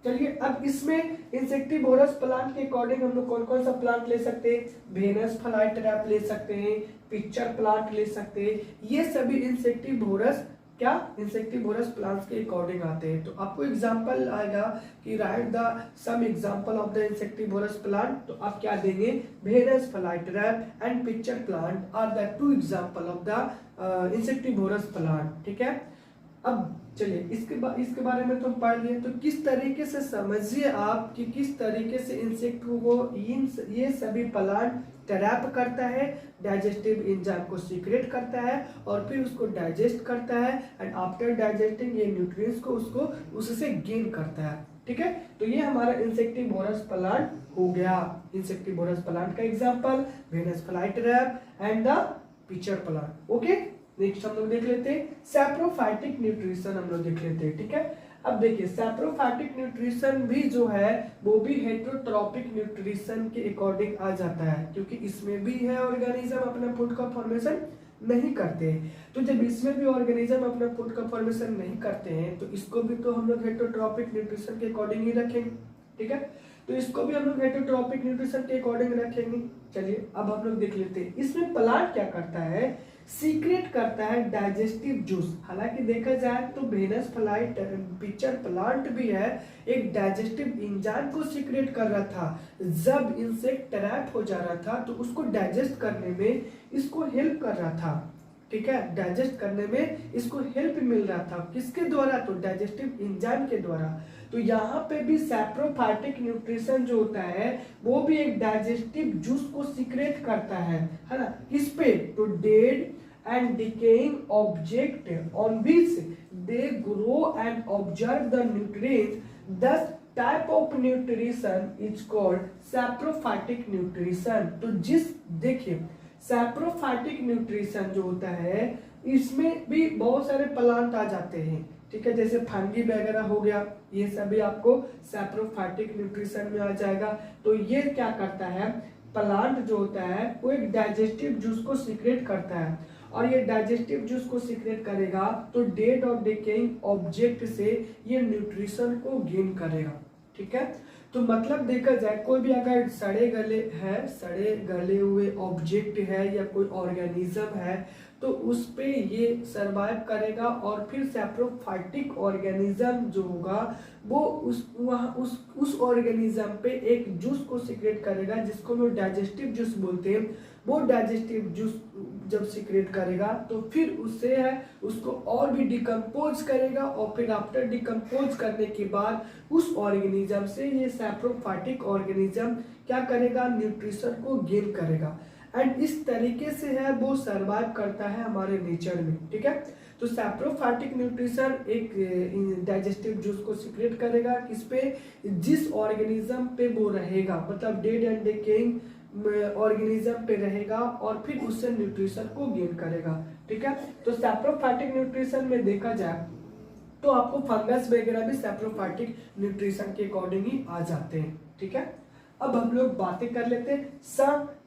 [SPEAKER 1] चलिए अब इसमें इंसेक्टिवोरस प्लांट के अकॉर्डिंग हम लोग कौन कौन सा प्लांट ले सकते हैं, वेनस फ्लाई ट्रैप ले सकते हैं, पिक्चर प्लांट ले सकते हैं। ये सभी इंसेक्टिवोरस प्लांट्स के अकॉर्डिंग आते हैं। तो आपको एग्जांपल आएगा कि write the some example of the insectivorous plant, तो आप क्या देंगे, Venus fly trap and pitcher plant are the two example of the insectivorous plant, ठीक है। अब चलिए इसके बारे में तो हम पढ़ लिए, तो किस तरीके से समझिए आप कि किस तरीके से इंसेक्ट को ये सभी प्लांट ट्रैप करता है, डाइजेस्टिव एंजाइम को सीक्रेट करता है और फिर उसको डाइजेस्ट करता है, एंड आफ्टर डाइजेस्टिंग ये न्यूट्रिएंट्स को उससे गेन करता है, ठीक है। तो ये हमारा इंसेक्टिवोरस प्लांट हो गया। इंसेक्टिवोरस प्लांट का example Venus fly trap and the pitcher plant. Okay, next हम लोग देख लेते हैं सैप्रोफाइटिक न्यूट्रिशन, हम लोग देख लेते हैं, ठीक है। अब देखिए सैप्रोफाइटिक न्यूट्रिशन भी जो है वो भी हेटेरोट्रॉपिक न्यूट्रिशन के अकॉर्डिंग आ जाता है, क्योंकि इसमें भी है ऑर्गेनिज्म अपना फूड का फॉर्मेशन नहीं करते हैं। तो जब इसमें भी ऑर्गेनिज्म अपना फूड का फॉर्मेशन नहीं करते हैं, तो इसको भी तो हम लोग हेटेरोट्रॉपिक न्यूट्रिशन के अकॉर्डिंग ही रखेंगे, ठीक है। तो इसको भी हम लोग हेटेरोट्रॉपिक न्यूट्रिशन के अकॉर्डिंग रखेंगे। चलिए अब हम लोग देख लेते हैं इसमें प्लांट क्या करता है, सीक्रेट करता है डाइजेस्टिव जूस। हालांकि देखा जाए तो वेनस फ्लाई पिक्चर प्लांट भी है एक डाइजेस्टिव एंजाइम को सीक्रेट कर रहा था। जब इंसेक्ट ट्रैप हो जा रहा था तो उसको डाइजेस्ट करने में इसको हेल्प कर रहा था, ठीक है। डाइजेस्ट करने में इसको हेल्प मिल रहा था, किसके द्वारा, तो डाइजेस्टिव एंजाइम के द्वारा। तो यहाँ पे भी सैप्रोफाइटिक न्यूट्रिशन जो होता है वो भी एक डाइजेस्टिव जूस को सीक्रेट करता है ना, किस पे, तो dead and decaying object on which they grow and observe the nutrients. This type of nutrition is called saprophytic nutrition. तो देखिए सैप्रोफाइटिक न्यूट्रिशन जो होता है इसमें भी बहुत सारे प्लांट आ जाते हैं, ठीक है, जैसे फंगी वगैरह हो गया, ये सभी आपको सैप्रोफाइटिक न्यूट्रिशन में आ जाएगा। तो ये क्या करता है, प्लांट जो होता है वो एक डाइजेस्टिव जूस को सीक्रेट करता है, और ये डाइजेस्टिव जूस को सीक्रेट करेगा तो डेड और डिकेइंग ऑब्जेक्ट से ये न्यूट्रिशन को गेन करेगा। ठीक है, तो मतलब देखा जाए कोई भी अगर सड़े गले हुए ऑब्जेक्ट है या कोई ऑर्गेनिज्म है तो उस पे ये सरवाइव करेगा, और फिर सैप्रोफाइटिक ऑर्गेनिज्म जो होगा वो उस ऑर्गेनिज्म पे एक जूस को सीक्रेट करेगा जिसको हम डाइजेस्टिव जूस बोलते हैं। वो डाइजेस्टिव जूस जब सीक्रेट करेगा तो फिर उससे है उसको और भी डिकम्पोज करेगा, और फिर आफ्टर डिकम्पोज करने के बाद उस ऑर्गेनिज्म से ये सैप्रोफाइटिक ऑर्गेनिज्म क्या करेगा, न्यूट्रिशन को गेन करेगा, एंड इस तरीके से है वो सरवाइव करता है हमारे नेचर में। ठीक है, तो सैप्रोफाइटिक न्यूट्रिशन एक डाइजेस्टिव जूस को सीक्रेट करेगा किस पे, जिस ऑर्गेनिज्म पे वो रहेगा, मतलब डेड एंड डिकेइंग ऑर्गेनिज्म पे रहेगा, और फिर उससे न्यूट्रिशन को गेन करेगा। ठीक है, तो सैप्रोफाइटिक न्यूट्रिशन में देखा जाए तो आपको फंगस वगैरह भी सैप्रोफाइटिक न्यूट्रिशन के अकॉर्डिंग ही आ जाते हैं। ठीक है, अब हम लोग बातें कर लेते हैं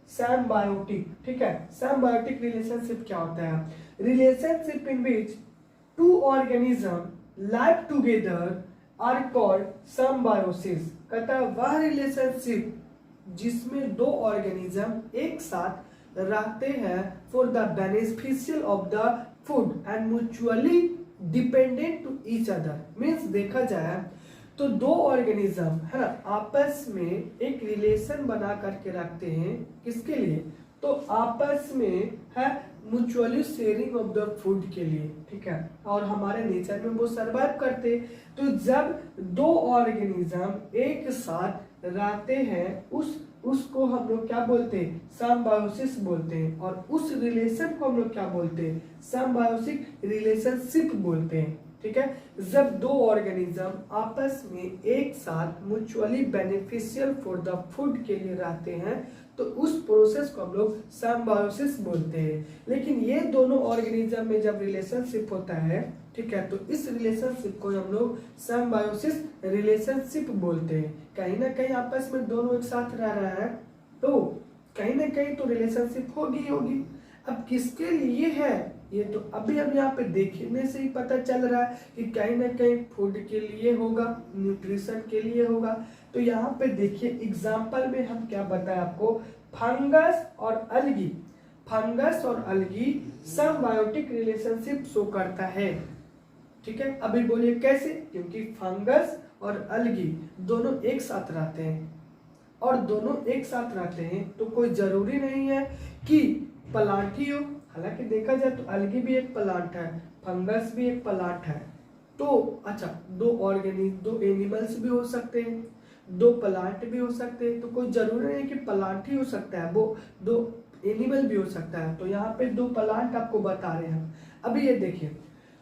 [SPEAKER 1] सिम्बायोटिक। ठीक है, सिम्बायोटिक रिलेशनशिप क्या होता है, relationship in which two organism live together are called symbiosis. कहता है वह रिलेशनशिप जिसमें दो ऑर्गेनिज्म एक साथ रहते हैं for the beneficial of the food and mutually dependent to each other. Means देखा जाए तो दो ऑर्गेनिज्म है ना आपस में एक रिलेशन बना करके रखते हैं, किसके लिए, तो आपस में है mutually sharing of the food के लिए। ठीक है, और हमारे नेचर में वो सर्वाइव करते। तो जब दो ऑर्गेनिज्म एक साथ रहते हैं उसको हम लोग क्या बोलते हैं, सिम्बायोसिस बोलते हैं, और उस रिलेशन को हम लोग क्या बोलते हैं, सिम्बायोटिक रिलेशनशिप बोलते हैं। ठीक है, जब दो ऑर्गेनिज्म आपस में एक साथ mutually beneficial for the food के लिए रहते हैं तो उस प्रोसेस को हम लोग सिम्बायोसिस बोलते हैं। लेकिन ये दोनों ऑर्गेनिज्म में जब रिलेशनशिप होता है, ठीक है, तो इस रिलेशनशिप को हम लोग सिम्बायोसिस रिलेशनशिप बोलते हैं। कहीं ना कहीं आपस में दोनों एक साथ रह रहा है तो कहीं ना कहीं तो रिलेशनशिप होगी। अब किसके लिए है ये तो अभी हम यहाँ पे देखने से ही पता चल रहा है कि कहीं ना कहीं फूड के लिए होगा, न्यूट्रिशन के लिए होगा। तो यहाँ पे देखिए एग्जाम्पल में हम क्या बताएं आपको, फंगस और अलगी सिम्बायोटिक रिलेशनशिप शो करता है। ठीक है, अभी बोलिए कैसे, क्योंकि फंगस और अलगी दोनों एक साथ रहते हैं, और दोनों एक साथ रहते हैं तो कोई जरूरी नहीं है कि प्लांट ही हो। हालांकि देखा जाए तो अलगी भी एक प्लांट है, फंगस भी एक प्लांट है। तो अच्छा, दो एनिमल्स भी हो सकते हैं, दो प्लांट भी हो सकते हैं, तो कोई जरूरी नहीं कि प्लांट ही हो सकता है, वो दो एनिमल भी हो सकता है। तो यहाँ पे दो प्लांट आपको बता रहे हैं। अभी ये देखिए,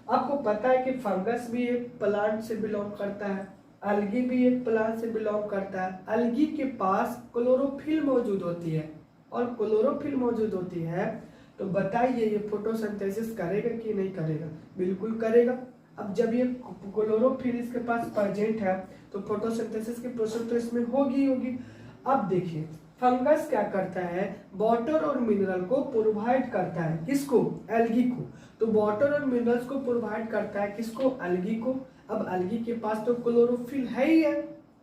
[SPEAKER 1] आपको पता है कि फंगस भी एक प्लांट से बिलोंग करता है, अलगी भी एक प्लांट से बिलोंग करता है। अलगी के पास क्लोरोफिल मौजूद होती है, और क्लोरोफिल मौजूद होती है तो बताइए ये फोटोसिंथेसिस करेगा कि नहीं करेगा, बिल्कुल करेगा। अब जब ये क्लोरोफिल इसके पास प्रेजेंट है तो फोटोसिंथेसिस की प्रोसेस तो इसमें होगी। अब देखिए फंगस क्या करता है, वाटर और मिनरल को प्रोवाइड करता है, किसको, एल्गी को। तो वाटर और मिनरल्स को प्रोवाइड करता है किसको, एल्गी को। अब एल्गी के पास तो क्लोरोफिल है ही है,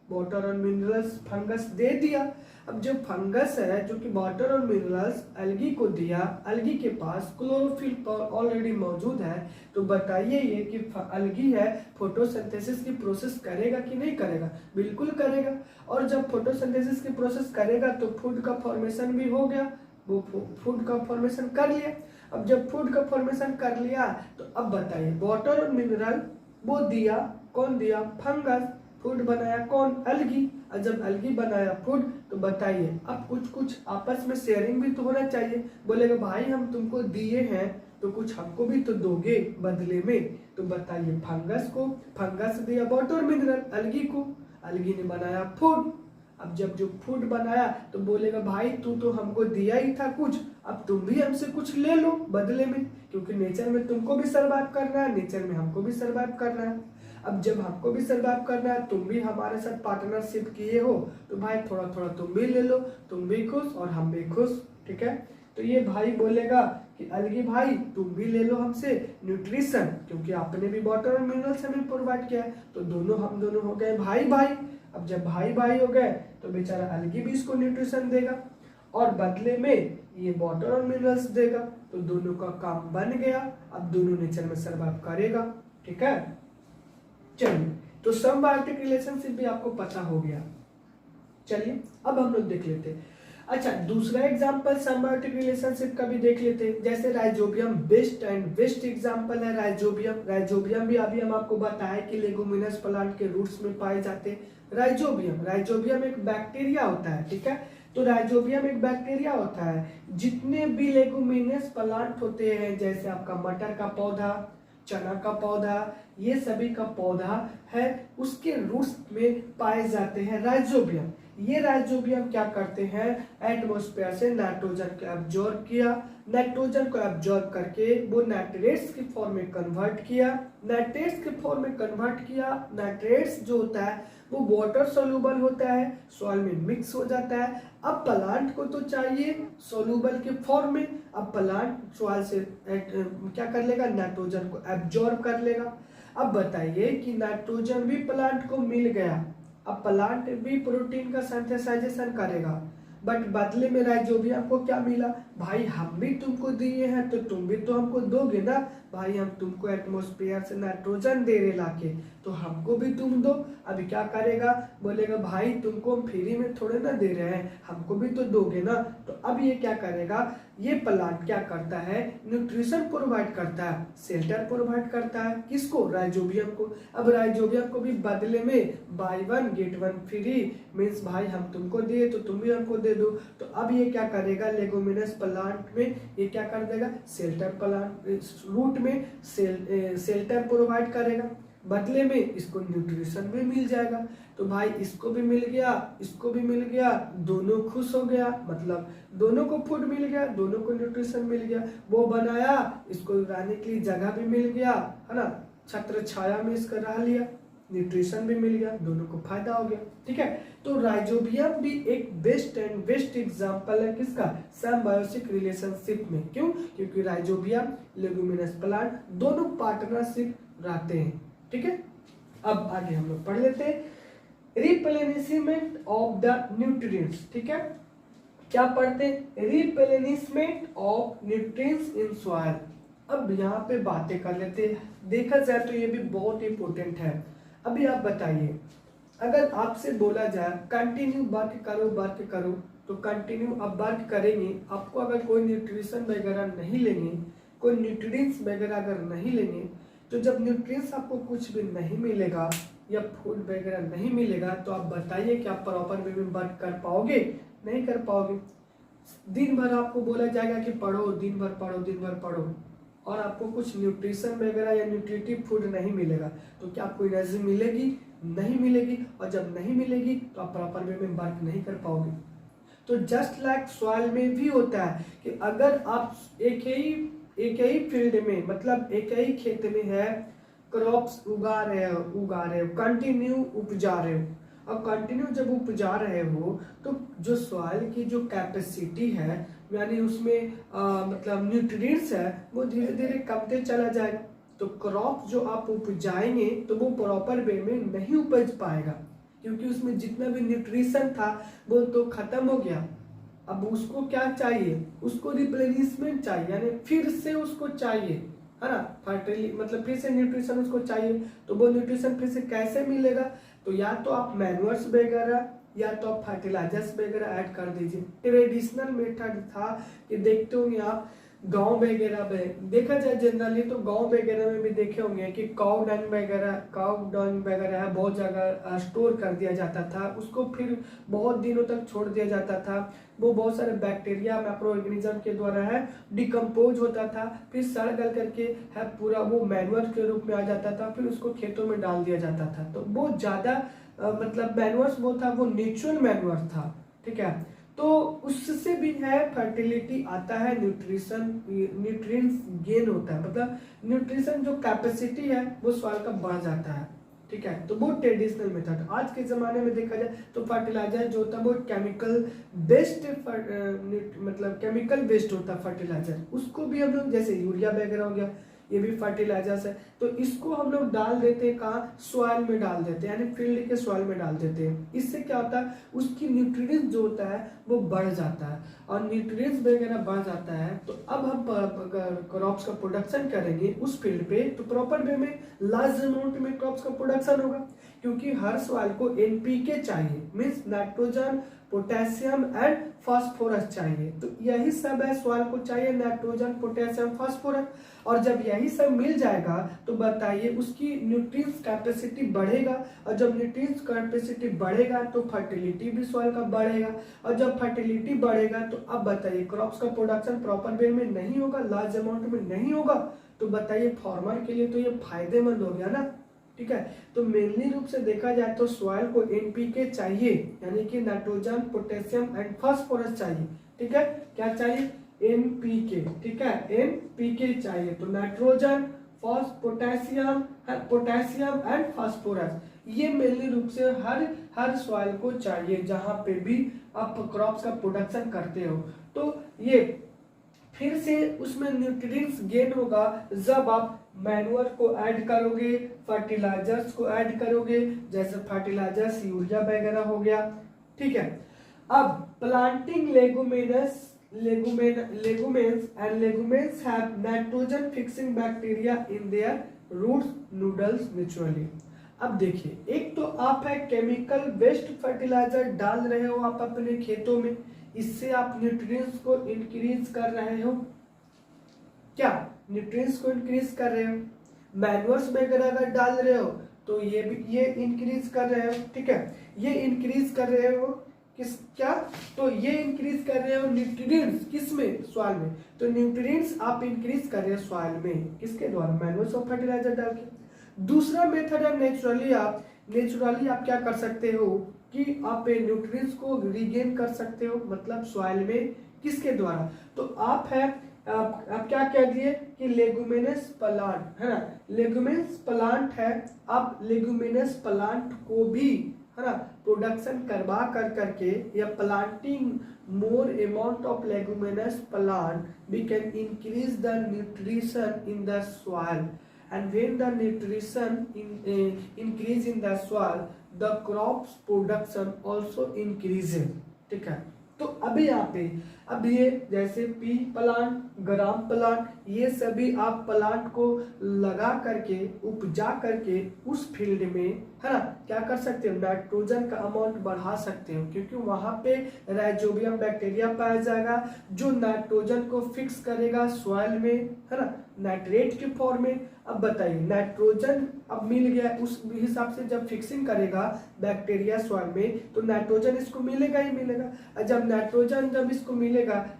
[SPEAKER 1] वाटर और मिनरल्स फंगस दे दिया। अब जो फंगस है जो कि वाटर और मिनरल्स एल्गी को दिया, एल्गी के पास क्लोरोफिल ऑलरेडी मौजूद है, तो बताइए ये कि एल्गी है फोटोसिंथेसिस की प्रोसेस करेगा कि नहीं करेगा, बिल्कुल करेगा। और जब फोटोसिंथेसिस की प्रोसेस करेगा तो फूड का फॉर्मेशन भी हो गया, वो फूड का फॉर्मेशन कर लिया। अब जब फूड का फॉर्मेशन कर लिया तो अब बताइए वाटर और मिनरल वो दिया, कौन दिया, फंगस। फूड बनाया कौन, एल्गी। और जब एल्गी बनाया फूड तो बताइए अब कुछ आपस में शेयरिंग भी तो होना चाहिए। बोलेगा भाई हम तुमको दिए हैं तो कुछ हमको भी तो दोगे बदले में। तो बताइए फंगस दिया वाटर मिनरल एल्गी को, एल्गी ने बनाया फूड। अब जब जो फूड बनाया तो बोलेगा भाई तू तो हमको दिया ही था कुछ, अब तुम भी हमसे कुछ ले लो बदले में, क्योंकि नेचर में तुमको भी सर्वाइव करना है, नेचर में हमको भी सर्वाइव करना है। अब जब हमको भी सर्वाइव करना है, तुम भी हमारे साथ पार्टनरशिप किए हो, तो भाई थोड़ा थोड़ा तुम भी ले लो, तुम भी खुश और हम भी खुश। ठीक है, तो ये भाई बोलेगा कि अलगी भाई तुम भी ले लो हमसे न्यूट्रिशन, क्योंकि आपने भी वाटर और मिनरल्स हमें प्रोवाइड किया है, तो हम दोनों हो गए भाई भाई। अब जब भाई भाई हो गए तो बेचारा अलगी भी इसको न्यूट्रिशन देगा और बदले में ये वाटर और मिनरल्स देगा, तो दोनों का काम बन गया। अब दोनों नेचर में सर्वाइव करेगा। ठीक है, चलिए, तो सिम्बायोटिक रिलेशनशिप भी आपको पता हो गया। चलिए अब हम लोग देख लेते हैं। अच्छा, दूसरा एग्जांपल सिम्बायोटिक रिलेशनशिप का भी देख लेते हैं। जैसे rhizobium best and best example है राइजोबियम भी अभी हम आपको बताया कि लेगुमिनस प्लांट के रूट्स में पाए जाते हैं। राइजोबियम एक बैक्टीरिया होता है। ठीक है, तो राइजोबियम एक बैक्टीरिया होता है। जितने भी लेगुमिनस प्लांट होते हैं, जैसे आपका मटर का पौधा, चना का पौधा, ये सभी का पौधा है, उसके रूट्स में पाए जाते हैं राइजोबियम। ये राइजोबियम क्या करते हैं, एटमॉस्फेयर से नाइट्रोजन को एब्जॉर्ब किया, नाइट्रोजन को एब्जॉर्ब करके वो नाइट्रेट्स की फॉर्म में कन्वर्ट किया, नाइट्रेट्स जो होता है वो वाटर सोल्यूबल होता है, सॉइल में मिक्स हो जाता है। अब प्लांट को तो चाहिए सोल्यूबल के फॉर्म में, अब प्लांट सॉइल से क्या कर लेगा, नाइट्रोजन को एब्जॉर्ब कर लेगा। अब बताइए कि नाइट्रोजन भी प्लांट को मिल गया, अब प्लांट भी प्रोटीन का सिंथेसाइजेशन करेगा, बट बदले में राइजोबियम को क्या मिला, भाई हम भी तुमको दिए हैं तो तुम भी तो हमको दोगे ना, भाई हम तुमको एटमॉस्फेयर से नाइट्रोजन दे रहे लाके, तो हमको भी तुम दो। अभी क्या करेगा, बोलेगा भाई तुमको हम फ्री में थोड़े ना दे रहे हैं, हमको भी तो दोगे ना। तो अब ये क्या करेगा, ये प्लांट क्या करता है, न्यूट्रिशन प्रोवाइड करता है, शेल्टर प्रोवाइड करता है, किसको, राइजोबियम को। अब राइजोबियम को भी बदले में by one get one free, means भाई हम तुमको दिए तो तुम भी हमको दे दो। तो अब ये क्या करेगा, लेगुमिनस प्लांट में ये क्या कर देगा, शेल्टर प्लांट रूट में शेल्टर प्रोवाइड करेगा, बदले में इसको न्यूट्रिशन भी मिल जाएगा। तो भाई इसको भी मिल गया, इसको भी मिल गया, दोनों खुश हो गया, मतलब दोनों को फूड मिल गया, दोनों को न्यूट्रिशन मिल गया। वो बनाया, इसको रहने के लिए जगह भी मिल गया, है ना, छत्र छाया में इसका रह लिया, न्यूट्रिशन भी मिल गया, दोनों को फायदा हो गया। ठीक है, तो राइजोबियम भी एक बेस्ट एंड बेस्ट एग्जांपल है किसका, सिम्बायोटिक रिलेशनशिप में। क्यों, क्योंकि राइजोबियम लेगुमिनस प्लांट दोनों पार्टनरशिप रहते हैं। ठीक है, अब आगे हम लोग पढ़ लेते हैं, रिप्लेनिशमेंट ऑफ द न्यूट्रिएंट्स। ठीक है, क्या पढ़ते हैं, replenishment of nutrients in soil. अब यहाँ पे बातें कर लेते हैं, देखा जाए तो ये भी बहुत इंपॉर्टेंट है। अभी आप बताइए, अगर आपसे बोला जाए कंटिन्यू वर्क करो, तो कंटिन्यू आप वर्क करेंगे, आपको अगर कोई न्यूट्रिशन वगैरह नहीं लेंगे, कोई न्यूट्रिएंट्स वगैरह अगर नहीं लेंगे, तो जब न्यूट्रिएंट्स आपको कुछ भी नहीं मिलेगा या फूड वगैरह नहीं मिलेगा, तो आप बताइए कि आप प्रॉपर वे में वर्क कर पाओगे, नहीं कर पाओगे। दिन भर आपको बोला जाएगा कि पढ़ो, दिन भर पढ़ो, और आपको कुछ न्यूट्रिशन वगैरह या न्यूट्रिटिव फूड नहीं मिलेगा, तो क्या आपको एनर्जी मिलेगी, नहीं मिलेगी। और जब नहीं मिलेगी तो आप प्रॉपर वे में वर्क नहीं कर पाओगे। तो जस्ट लाइक सॉइल में भी होता है कि अगर आप एक ही फील्ड में, मतलब एक ही खेत में है, क्रॉप्स उगा रहे हो, कंटिन्यू उपजा रहे हो, और कंटिन्यू जब उपजा रहे हो तो जो सॉइल की जो कैपेसिटी है, यानी उसमें मतलब न्यूट्रिएंट्स है, वो धीरे धीरे कमते चला जाएगा। तो क्रॉप जो आप उपजाएंगे तो वो प्रॉपर वे में नहीं उपज पाएगा, क्योंकि उसमें जितना भी न्यूट्रिशन था वो तो खत्म हो गया। अब उसको क्या चाहिए, उसको रिप्लेनिशमेंट चाहिए, यानी फिर से उसको चाहिए, है ना, मतलब फिर से न्यूट्रिशन उसको चाहिए। तो वो न्यूट्रिशन फिर से कैसे मिलेगा, तो या तो आप मैन्यूअर्स वगैरह या तो आप फर्टिलाइजर्स वगैरह ऐड कर दीजिए। ट्रेडिशनल मेथड था कि देखते होंगे आप गांव वगैरह में, देखा जाए जनरली तो गांव वगैरह में भी देखे होंगे कि काउ डंग वगैरह है, बहुत जगह स्टोर कर दिया जाता था, उसको फिर बहुत दिनों तक छोड़ दिया जाता था। वो बहुत सारे बैक्टीरिया माइक्रो ऑर्गेनिज्म के द्वारा है डिकम्पोज होता था, फिर सड़ गल करके है पूरा वो मैन्युअर के रूप में आ जाता था, फिर उसको खेतों में डाल दिया जाता था। तो वो ज्यादा मतलब मैन्युअर्स वो था, वो नेचुरल मैन्युअर था। ठीक है, तो उससे भी है फर्टिलिटी आता है, न्यूट्रिएंट्स गेन होता है, मतलब न्यूट्रिशन जो कैपेसिटी है वो सॉइल का बढ़ जाता है। ठीक है। तो वो ट्रेडिशनल मेथड। आज के ज़माने में देखा जाए तो फर्टिलाइजर जो होता है वो केमिकल बेस्ड, मतलब केमिकल बेस्ड होता है फर्टिलाइजर। उसको भी हम लोग जैसे यूरिया वगैरह हो गया, ये भी फर्टिलाइजर्स है, तो इसको हम लोग डाल देते हैं कहाँ, सॉइल में डाल देते हैं, यानी फील्ड के सॉइल में डाल देते हैं। इससे क्या होता है, उसकी न्यूट्रिएंट्स जो होता है वो बढ़ जाता है, और न्यूट्रिएंट्स वगैरह बढ़ जाता है तो अब हम क्रॉप्स का प्रोडक्शन करेंगे उस फील्ड पे, तो प्रॉपर वे में लार्ज अमाउंट में क्रॉप्स का प्रोडक्शन होगा, क्योंकि हर सॉइल को एनपीके चाहिए, means nitrogen, potassium and phosphorus चाहिए। तो यही सब है, सॉइल को चाहिए नाइट्रोजन, पोटेशियम, फास्फोरस, और जब यही सब मिल जाएगा तो बताइए उसकी न्यूट्रिएंट्स कैपेसिटी बढ़ेगा, और जब न्यूट्रिएंट्स कैपेसिटी बढ़ेगा तो फर्टिलिटी भी सॉइल का बढ़ेगा, और जब फर्टिलिटी बढ़ेगा तो अब बताइए क्रॉप्स का प्रोडक्शन प्रॉपर वे में नहीं होगा, लार्ज अमाउंट में नहीं होगा, तो बताइए फार्मर के लिए तो ये फायदेमंद हो गया ना, ठीक है। तो मेनली रूप से देखा जाए तो सॉइल को एनपीके चाहिए, यानी कि नाइट्रोजन, पोटेशियम एंड फास्फोरस चाहिए, ठीक है। क्या चाहिए, एनपीके, ठीक है, एनपीके चाहिए। तो नाइट्रोजन, पोटेशियम एंड फास्फोरस, ये मेनली रूप से हर सॉइल को चाहिए जहां पे भी आप क्रॉप्स का प्रोडक्शन करते हो। तो ये फिर से उसमें न्यूट्रिएंट्स गेन होगा जब आप मैन्योर को ऐड करोगे, फर्टिलाइजर्स को ऐड करोगे, जैसे फर्टिलाइजर्स यूरिया वगैरह हो गया, ठीक है। अब planting legumes and legumes have nitrogen fixing bacteria in their root noodles mutually. अब देखिए, एक तो आप है केमिकल वेस्ट फर्टिलाइजर डाल रहे हो आप अपने खेतों में, इससे आप न्यूट्रिएंट्स को इंक्रीज कर रहे हो, क्या न्यूट्रिएंट्स को इंक्रीज कर रहे हो। मैन्योर्स वगैरह अगर डाल रहे हो तो ये भी ये इंक्रीज कर रहे हो, ठीक है, ये इंक्रीज कर रहे हो क्या, तो ये इंक्रीज कर रहे हो न्यूट्रिएंट्स किस में, सॉइल में। तो न्यूट्रिएंट्स आप इंक्रीज कर रहे हो सॉइल में, किसके द्वारा, मैन्योर्स और फर्टिलाइजर डाल के। दूसरा मेथड है नेचुरली आप क्या कर सकते हो कि आप न्यूट्रिएंट्स को रीगेन कर सकते हो, मतलब सॉइल में, किसके द्वारा, तो आप क्या कह दिए कि लेगुमिनस प्लांट है ना, लेगुमिनस प्लांट है, आप लेगुमिनस प्लांट को भी है ना प्रोडक्शन करवा करके, या planting more amount of leguminous plant we can increase the nutrition in the soil, and when the nutrition increase in the soil, the crops production also increases, ठीक है। तो अभी यहाँ पे अब ये जैसे पी प्लांट, ग्राम प्लांट, ये सभी आप प्लांट को लगा करके उपजा करके उस फील्ड में है ना क्या कर सकते हो, नाइट्रोजन का अमाउंट बढ़ा सकते हो, क्योंकि वहां पे राइजोबियम बैक्टीरिया पाया जाएगा जो नाइट्रोजन को फिक्स करेगा सॉइल में, है ना, नाइट्रेट के फॉर्म में। अब बताइए नाइट्रोजन अब मिल गया, उस हिसाब से जब फिक्सिंग करेगा बैक्टीरिया सॉइल में तो नाइट्रोजन इसको मिलेगा ही मिलेगा, और जब नाइट्रोजन जब इसको मिलेगा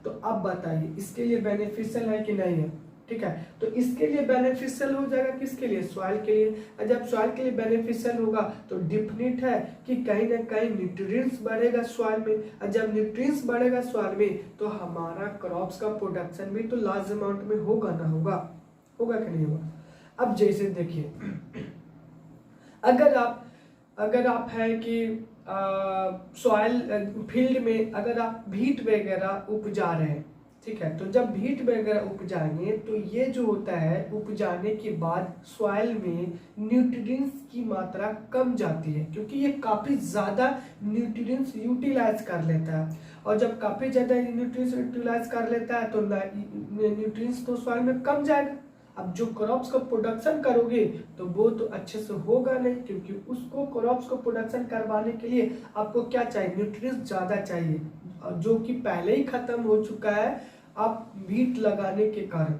[SPEAKER 1] तो अब बताइए इसके लिए बेनिफिशियल है कि नहीं है, ठीक है। तो इसके लिए बेनिफिशियल हो जाएगा, किसके लिए, सॉइल के लिए, और जब सॉइल के लिए बेनिफिशियल होगा तो डिफिनिट है कि कहीं ना कहीं न्यूट्रिएंट्स बढ़ेगा सॉइल में, और जब न्यूट्रिएंट्स बढ़ेगा सॉइल में तो हमारा क्रॉप्स का प्रोडक्शन भी तो लार्ज अमाउंट में होगा ना, होगा कि नहीं होगा। अब जैसे देखिए, अगर आप है कि सॉइल फील्ड में अगर आप भीट वगैरह उपजा रहे हैं, ठीक है, तो जब भीट वगैरह उपजाएंगे तो ये जो होता है उपजाने के बाद सॉइल में न्यूट्रिएंट्स की मात्रा कम जाती है, क्योंकि ये काफ़ी ज़्यादा न्यूट्रिएंट्स यूटिलाइज कर लेता है, और जब काफ़ी ज़्यादा न्यूट्रिएंट्स यूटिलाइज कर लेता है तो न्यूट्रिएंट्स तो सॉइल में कम जाएगा। अब जो क्रॉप्स का प्रोडक्शन करोगे तो वो तो अच्छे से होगा नहीं, क्योंकि उसको क्रॉप्स को प्रोडक्शन करवाने के लिए आपको क्या चाहिए, न्यूट्रिएंट्स ज़्यादा चाहिए, जो कि पहले ही खत्म हो चुका है आप वीट लगाने के कारण।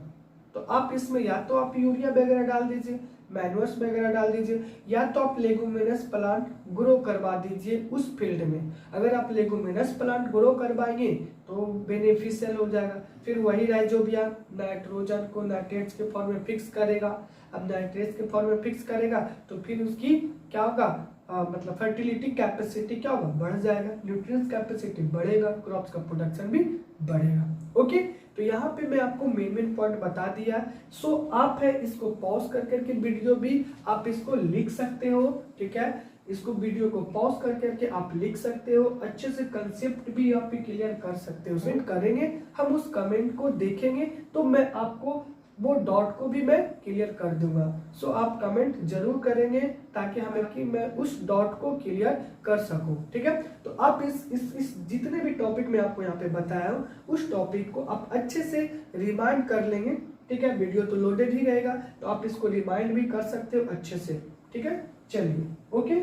[SPEAKER 1] तो आप इसमें या तो आप यूरिया वगैरह डाल दीजिए, मैन्योर्स वगैरह डाल दीजिए, या तो आप लेगुमिनस प्लांट ग्रो करवा दीजिए उस फील्ड में। अगर आप लेगुमिनस प्लांट ग्रो करवाएंगे तो बेनिफिशियल हो जाएगा, फिर वही राइजोबियम नाइट्रोजन को नाइट्रेट्स के फॉर्म में फिक्स करेगा। अब नाइट्रेट्स के फॉर्म में फिक्स करेगा तो फिर उसकी क्या होगा, मतलब फर्टिलिटी कैपेसिटी क्या होगा, बढ़ जाएगा, न्यूट्रिएंट्स कैपेसिटी बढ़ेगा, क्रॉप्स का प्रोडक्शन भी बढ़ेगा। ओके, तो यहाँ पे मैं आपको मेन पॉइंट बता दिया। सो आप है इसको पॉज कर करके वीडियो भी आप इसको लिख सकते हो, ठीक है, इसको वीडियो को पॉज कर करके आप लिख सकते हो, अच्छे से कंसेप्ट भी आप क्लियर कर सकते हो। कमेंट करेंगे, हम उस कमेंट को देखेंगे तो मैं आपको वो डॉट को भी मैं क्लियर कर दूंगा। सो आप कमेंट जरूर करेंगे ताकि हमें कि मैं उस डॉट को क्लियर कर सकूं, ठीक है। तो आप इस जितने भी टॉपिक मैं आपको यहाँ पे बताया हूँ उस टॉपिक को आप अच्छे से रिमाइंड कर लेंगे, ठीक है। वीडियो तो लोडेड ही रहेगा तो आप इसको रिमाइंड भी कर सकते हो अच्छे से, ठीक है। चलिए ओके,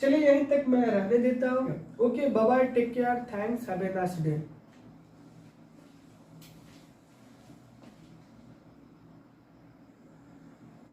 [SPEAKER 1] चलिए यहीं तक मैं रहने देता हूँ। Okay, bye bye, take care, thanks, have a nice day.